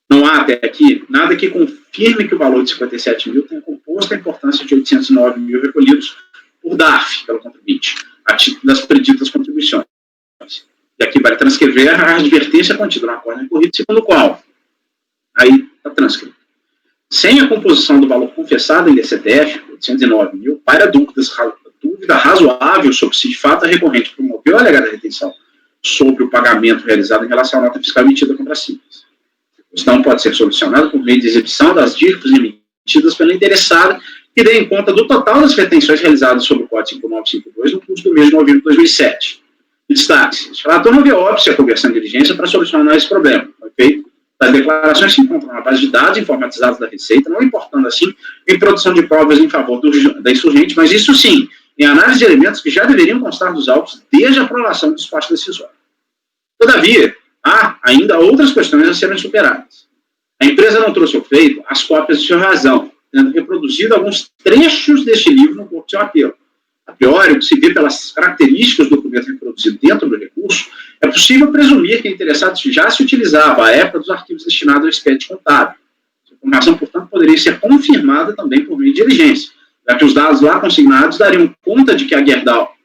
Não há até aqui nada que confirme que o valor de 57 mil tenha composto a importância de 809 mil recolhidos por DARF, pelo contribuinte, a título das preditas contribuições. E aqui vai transcrever a advertência contida no acordo incorrido, segundo o qual, aí está transcrito. Sem a composição do valor confessado em DCTF, 809 mil, paira dúvida razoável sobre se de fato a recorrente promoveu a alegada retenção sobre o pagamento realizado em relação à nota fiscal emitida contra a Siemens. A questão pode ser solucionada por meio de exibição das dívidas emitidas pela interessada que dê em conta do total das retenções realizadas sobre o Código 5952 no curso do mês de novembro de 2007. E destaque-se, o relator não vê óbvio a conversão de diligência para solucionar esse problema. Foi feito as declarações se encontram na base de dados informatizados da Receita, não importando, assim, em produção de provas em favor da insurgente, mas isso sim, em análise de elementos que já deveriam constar dos autos desde a aprovação do despacho decisório. Todavia, há ainda outras questões a serem superadas. A empresa não trouxe ao feito as cópias de sua razão, tendo reproduzido alguns trechos deste livro no corpo de seu apelo. A priori, o que se vê pelas características do documento reproduzido dentro do recurso, é possível presumir que a interessada já se utilizava à época dos arquivos destinados ao expediente contábil. Essa informação, portanto, poderia ser confirmada também por meio de diligência, já que os dados lá consignados dariam conta de que a Gerdau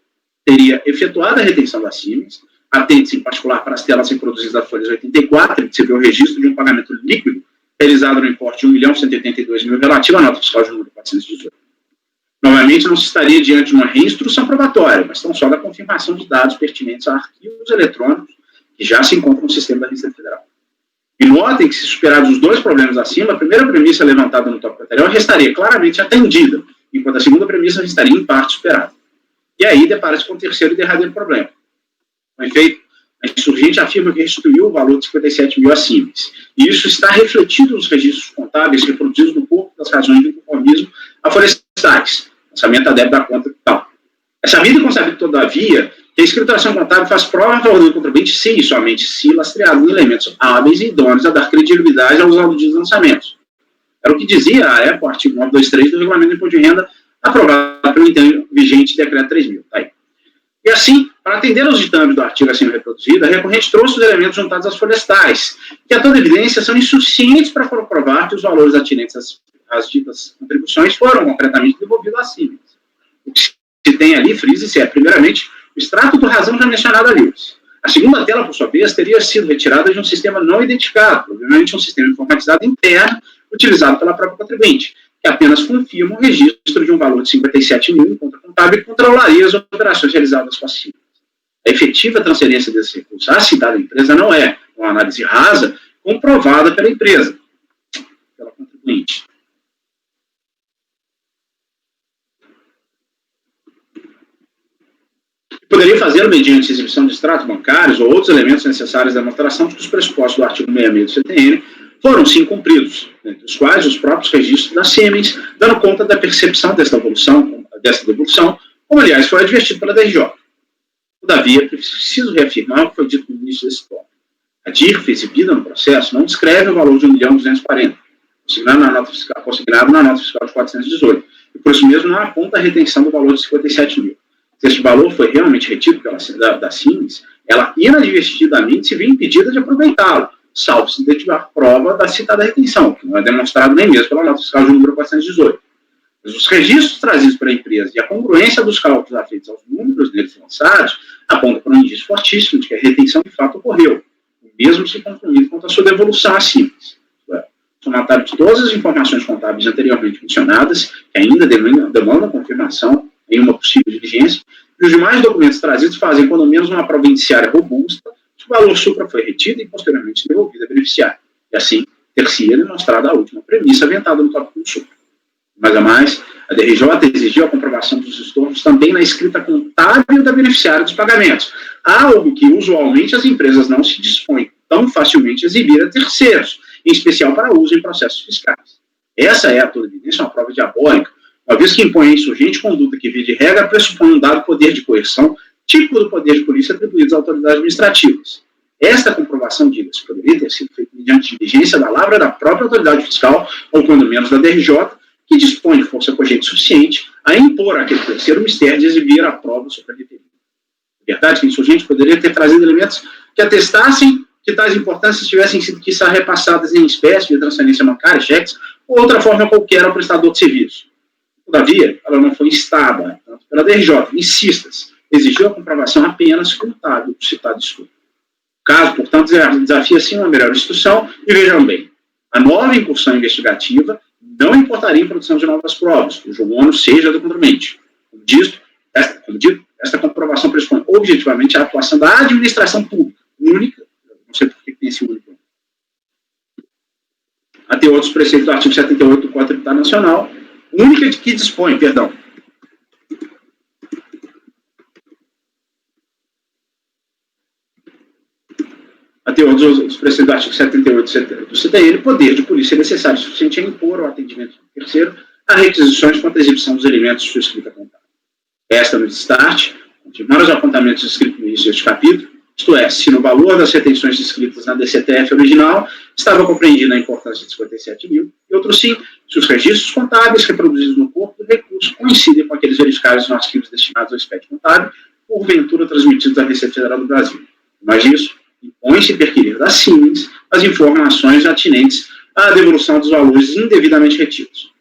teria efetuado a retenção da Siemens, atente-se em particular para as telas reproduzidas da folha 84, que se vê o registro de um pagamento líquido realizado no importe de R$ 1.182.000 relativo à nota fiscal de número 418. Novamente, não se estaria diante de uma reinstrução probatória, mas tão só da confirmação de dados pertinentes a arquivos eletrônicos que já se encontram no sistema da Receita Federal. E notem que, se superados os dois problemas acima, a primeira premissa levantada no tópico anterior restaria claramente atendida, enquanto a segunda premissa restaria em parte superada. E aí depara-se com o terceiro e derradeiro problema. Com efeito, a insurgente afirma que restituiu o valor de 57 mil a Siemens. E isso está refletido nos registros contábeis reproduzidos no corpo das razões de inconformismo a Florestais, lançamento da débito da conta e tal. É sabido e consabido, todavia, que a escrituração contábil faz prova a favor do contribuinte se e somente se lastreado em elementos hábeis e idôneos a dar credibilidade aos aludidos lançamentos. Era o que dizia à época o artigo 923 do Regulamento do Imposto de Renda, aprovado pelo então vigente Decreto 3.000. Tá aí. E assim, Para atender aos ditames do artigo acima reproduzido, a recorrente trouxe os elementos juntados às florestais, que a toda evidência são insuficientes para comprovar que os valores atinentes às ditas contribuições foram concretamente devolvidos à Siemens. O que se tem ali, frisa-se, é, primeiramente, o extrato do razão já mencionado ali. A segunda tela, por sua vez, teria sido retirada de um sistema não identificado, provavelmente um sistema informatizado interno, utilizado pela própria contribuinte, que apenas confirma o registro de um valor de 57 mil em conta contábil e controlaria as operações realizadas com a Siemens. A efetiva transferência desse recurso à citada empresa não é uma análise rasa comprovada pela empresa, pela contribuinte. Poderia fazê-lo mediante exibição de extratos bancários ou outros elementos necessários à demonstração de que os pressupostos do artigo 66 do CTN foram sim cumpridos, entre os quais os próprios registros da Siemens, dando conta da percepção desta devolução, como aliás foi advertido pela DRJ. Todavia, preciso reafirmar o que foi dito no início desse tópico. A DIRF exibida no processo não descreve o valor de 1.240.000, consignado na nota fiscal de 418, e por isso mesmo não aponta a retenção do valor de 57 mil. Se este valor foi realmente retido da Siemens, ela inadvertidamente se viu impedida de aproveitá-lo, salvo se tiver prova da citada retenção, que não é demonstrado nem mesmo pela nota fiscal de número 418. Mas os registros trazidos pela empresa e a congruência dos cálculos afeitos aos números neles lançados apontam para um indício fortíssimo de que a retenção de fato ocorreu, mesmo se concluindo quanto à sua devolução à Siemens. Somatório de todas as informações contábeis anteriormente mencionadas, que ainda demandam confirmação em uma possível diligência, e os demais documentos trazidos fazem, quando menos, uma prova indiciária robusta que o valor supra foi retido e posteriormente devolvido a beneficiário, e assim ter-se-ia demonstrada a última premissa aventada no tópico do supra. Mais a mais, a DRJ exigiu a comprovação dos estornos também na escrita contábil da beneficiária dos pagamentos, algo que usualmente as empresas não se dispõem tão facilmente a exibir a terceiros, em especial para uso em processos fiscais. Essa é, a toda evidência, uma prova diabólica, uma vez que impõe a insurgente conduta que, via de regra, pressupõe um dado poder de coerção, típico do poder de polícia atribuído às autoridades administrativas. Esta comprovação, diga-se, poderia ter sido feita mediante diligência da lavra da própria autoridade fiscal, ou quando menos da DRJ, que dispõe de força cogente suficiente a impor àquele terceiro mistério de exibir a prova sobre a referida. É verdade que o insurgente poderia ter trazido elementos que atestassem que tais importâncias tivessem sido quiçá repassadas em espécie de transferência bancária, cheques, ou outra forma qualquer ao prestador de serviço. Todavia, ela não foi instada, tanto pela DRJ, insista-se, exigiu a comprovação apenas contábil do citado estudo. O caso, portanto, desafia sim uma melhor instrução, e vejam bem, a nova incursão investigativa não importaria em produção de novas provas, cujo ônus seja do contribuinte. Como dito, esta comprovação pressupõe objetivamente a atuação da administração pública, única, não sei por que tem esse único, até outros preceitos do artigo 78 do Código Tributário Nacional, única de que dispõe, até outros preceitos do artigo 78 do CTN, poder de polícia necessário e suficiente a impor ao atendimento do terceiro a requisições contra a exibição dos elementos de sua escrita contábil. Esta, no destart, continuar os apontamentos descritos no início deste capítulo, isto é, se no valor das retenções descritas na DCTF original estava compreendida a importância de 57 mil, e outro sim, se os registros contábeis reproduzidos no corpo do recurso coincidem com aqueles verificados nos arquivos destinados ao expediente contábil, porventura transmitidos à Receita Federal do Brasil. Mas isso impõe-se perquirir da Siemens as informações atinentes à devolução dos valores indevidamente retidos.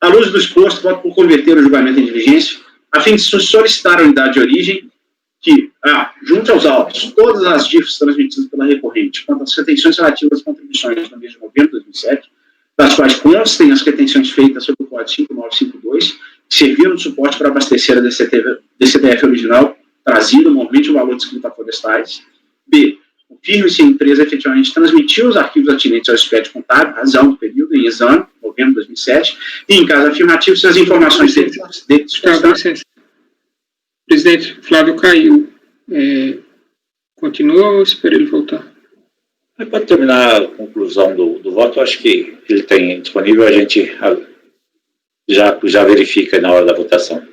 À luz do exposto, voto por converter o julgamento em diligência, a fim de solicitar a unidade de origem que, junto aos autos, todas as DIFs transmitidas pela recorrente quanto às retenções relativas às contribuições no mês de novembro de 2007, das quais constem as retenções feitas sob o Código 5952, que serviram de suporte para abastecer a DCTF original, trazido normalmente o valor descrito a florestais. B. Confirme se a empresa efetivamente transmitiu os arquivos atinentes ao expediente contábil, razão do período em exame, novembro de 2007, e, em caso afirmativo, se as informações deles Presidente, Flávio caiu. Continua ou espera ele voltar? Para terminar a conclusão do voto, acho que ele tem disponível, a gente já verifica na hora da votação.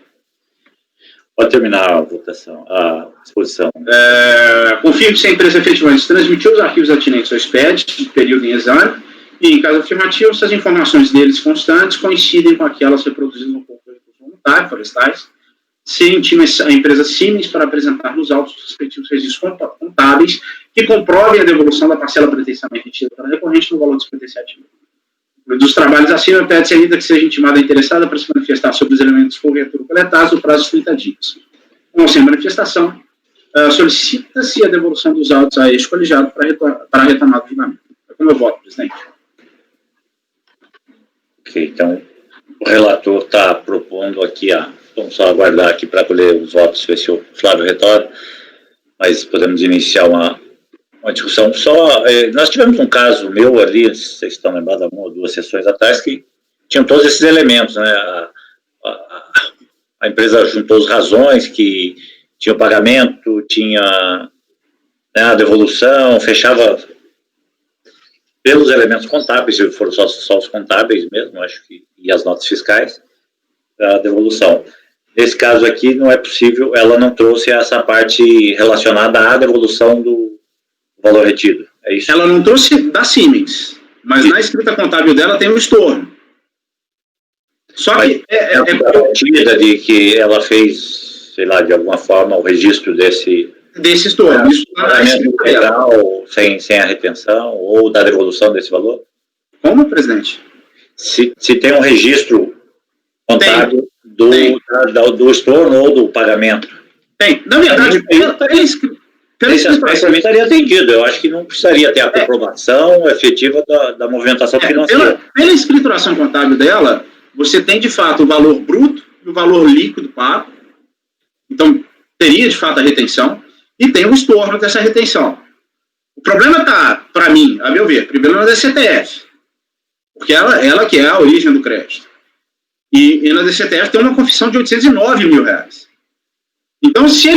Pode terminar a votação, a exposição. Confirme se a empresa efetivamente transmitiu os arquivos atinentes ao expediente, período em exame, e, em caso afirmativo, se as informações deles constantes coincidem com aquelas reproduzidas no corpo do recurso voluntário, florestais. se intima a empresa Siemens para apresentar nos autos os respectivos registros contábeis que comprovem a devolução da parcela pretensamente retida pela recorrente no valor de 57 mil. Dos trabalhos acima, pede-se ainda que seja intimada a interessada para se manifestar sobre os elementos porventura coletados no prazo de 30 dias. Com ou sem manifestação, solicita-se a devolução dos autos a este colegiado para a retomada do julgamento. É como eu voto, presidente. Ok, então, o relator está propondo aqui, vamos só aguardar aqui para colher os votos, ver se o Flávio retorna, mas podemos iniciar uma discussão. Nós tivemos um caso meu ali, vocês estão lembrados, uma ou duas sessões atrás, que tinham todos esses elementos, né? A empresa juntou as razões, que tinha o pagamento, tinha, né, a devolução, fechava pelos elementos contábeis, se foram só os contábeis mesmo, acho que, e as notas fiscais, a devolução. Nesse caso aqui, não é possível, ela não trouxe essa parte relacionada à devolução do valor retido, é isso? Ela não trouxe da Siemens, mas na escrita contábil dela tem um estorno. Só que a partida de que ela fez, sei lá, de alguma forma, o registro desse estorno. Isso pagamento legal, sem a retenção, ou da devolução desse valor? Como, presidente? Se tem um registro contábil do estorno ou do pagamento. Tem. Na verdade, Esse para mim estaria atendido. Eu acho que não precisaria ter a comprovação efetiva da movimentação financeira. Pela escrituração contábil dela, você tem, de fato, o valor bruto e o valor líquido pago. Então, teria, de fato, a retenção. E tem o estorno dessa retenção. O problema está, para mim, a meu ver, primeiro na DCTF. Porque ela que é a origem do crédito. E na DCTF tem uma confissão de R$809 mil. Então, se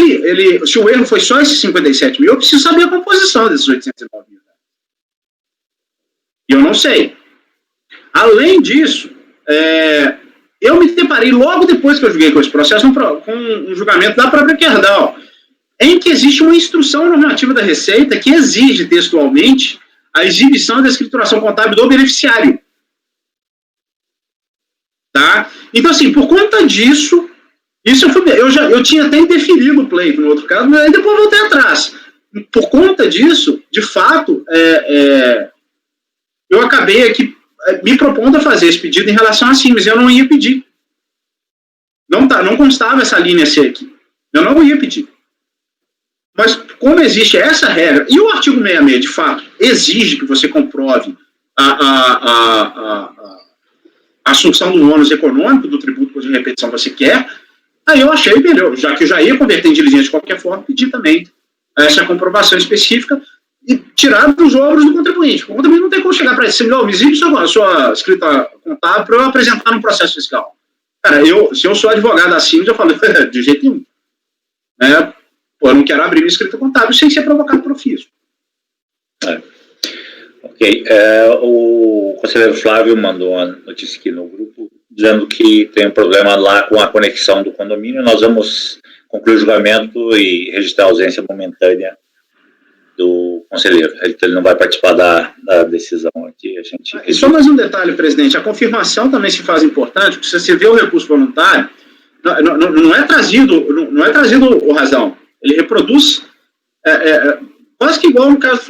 o erro foi só esses 57 mil, eu preciso saber a composição desses 809 mil. E eu não sei. Além disso, eu me deparei logo depois que eu julguei com esse processo com um julgamento da própria Kerdal, em que existe uma instrução normativa da Receita que exige textualmente a exibição da escrituração contábil do beneficiário. Tá? Então, assim, por conta disso, eu tinha até indeferido o pleito no outro caso, mas aí depois voltei atrás. Por conta disso, de fato, eu acabei aqui me propondo a fazer esse pedido em relação a Siemens. Eu não ia pedir. Não constava essa linha C aqui. Eu não ia pedir. Mas como existe essa regra, e o artigo 66, de fato, exige que você comprove a assunção do ônus econômico do tributo de repetição que você quer, aí eu achei melhor, já que eu já ia converter em diligência de qualquer forma, pedir também essa comprovação específica e tirar dos ombros do contribuinte. O contribuinte não tem como chegar para ele, me exibe sua escrita contábil para eu apresentar no processo fiscal. Cara, se eu sou advogado da Siemens, eu falo, de jeito nenhum. Eu não quero abrir minha escrita contábil sem ser provocado por ofício. Ok. O conselheiro Flávio mandou uma notícia aqui no grupo, dizendo que tem um problema lá com a conexão do condomínio. Nós vamos concluir o julgamento e registrar a ausência momentânea do conselheiro. Ele não vai participar da decisão aqui. E só mais um detalhe, presidente. A confirmação também se faz importante, porque se você vê o recurso voluntário, não é trazido o razão. Ele reproduz quase que igual no caso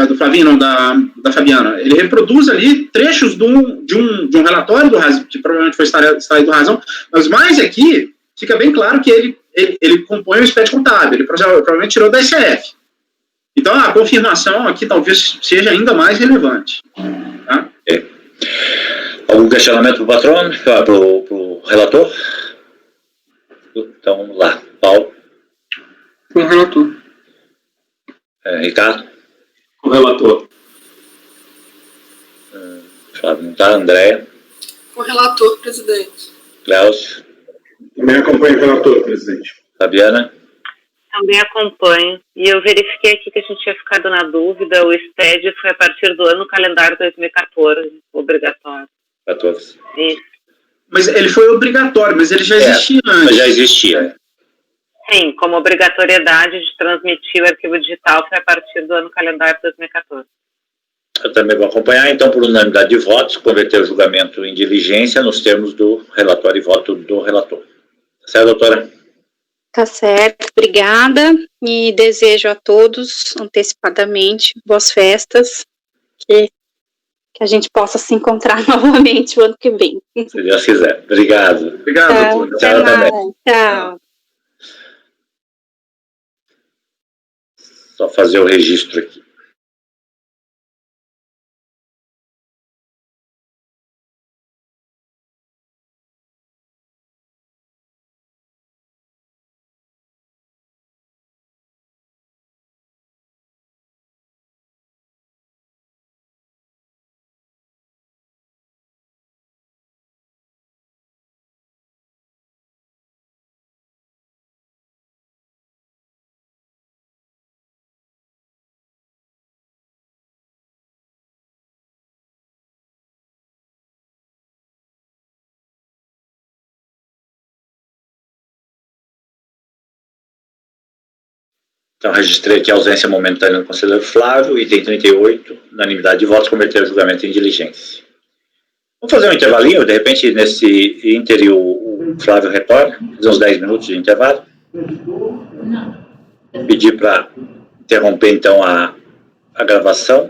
do Flavinho, não, da Fabiana. Ele reproduz ali trechos de um relatório do Razão, que provavelmente foi extraído do Razão, mas mais aqui fica bem claro que ele compõe o expediente contábil, ele provavelmente tirou da SCF. Então, a confirmação aqui talvez seja ainda mais relevante. Tá? Algum questionamento para o patrono, para o relator? Então, vamos lá. Paulo? Com o relator. Ricardo? Com o relator. Flávio não está. Andréia? Com o relator, presidente. Cláudio? Também acompanho o relator, presidente. Fabiana? Também acompanho. E eu verifiquei aqui que a gente tinha ficado na dúvida. O SPED foi a partir do ano calendário 2014, obrigatório. 14. Isso. Mas ele foi obrigatório, mas ele já existia antes. Mas já existia. Sim, como obrigatoriedade de transmitir o arquivo digital foi a partir do ano calendário 2014. Eu também vou acompanhar, então, por unanimidade de votos, converter o julgamento em diligência nos termos do relatório e voto do relator. Certo, doutora? Tá certo, obrigada. E desejo a todos, antecipadamente, boas festas. Que a gente possa se encontrar novamente o ano que vem. Se Deus quiser. Obrigado. Obrigado, doutor. Tchau também. Tchau. Só fazer o registro aqui. Então, registrei aqui a ausência momentânea do conselheiro Flávio, item 38, unanimidade de votos, converter o julgamento em diligência. Vamos fazer um intervalinho, de repente, nesse ínter, o Flávio retorna, fazer uns 10 minutos de intervalo. Pedir para interromper, então, a gravação.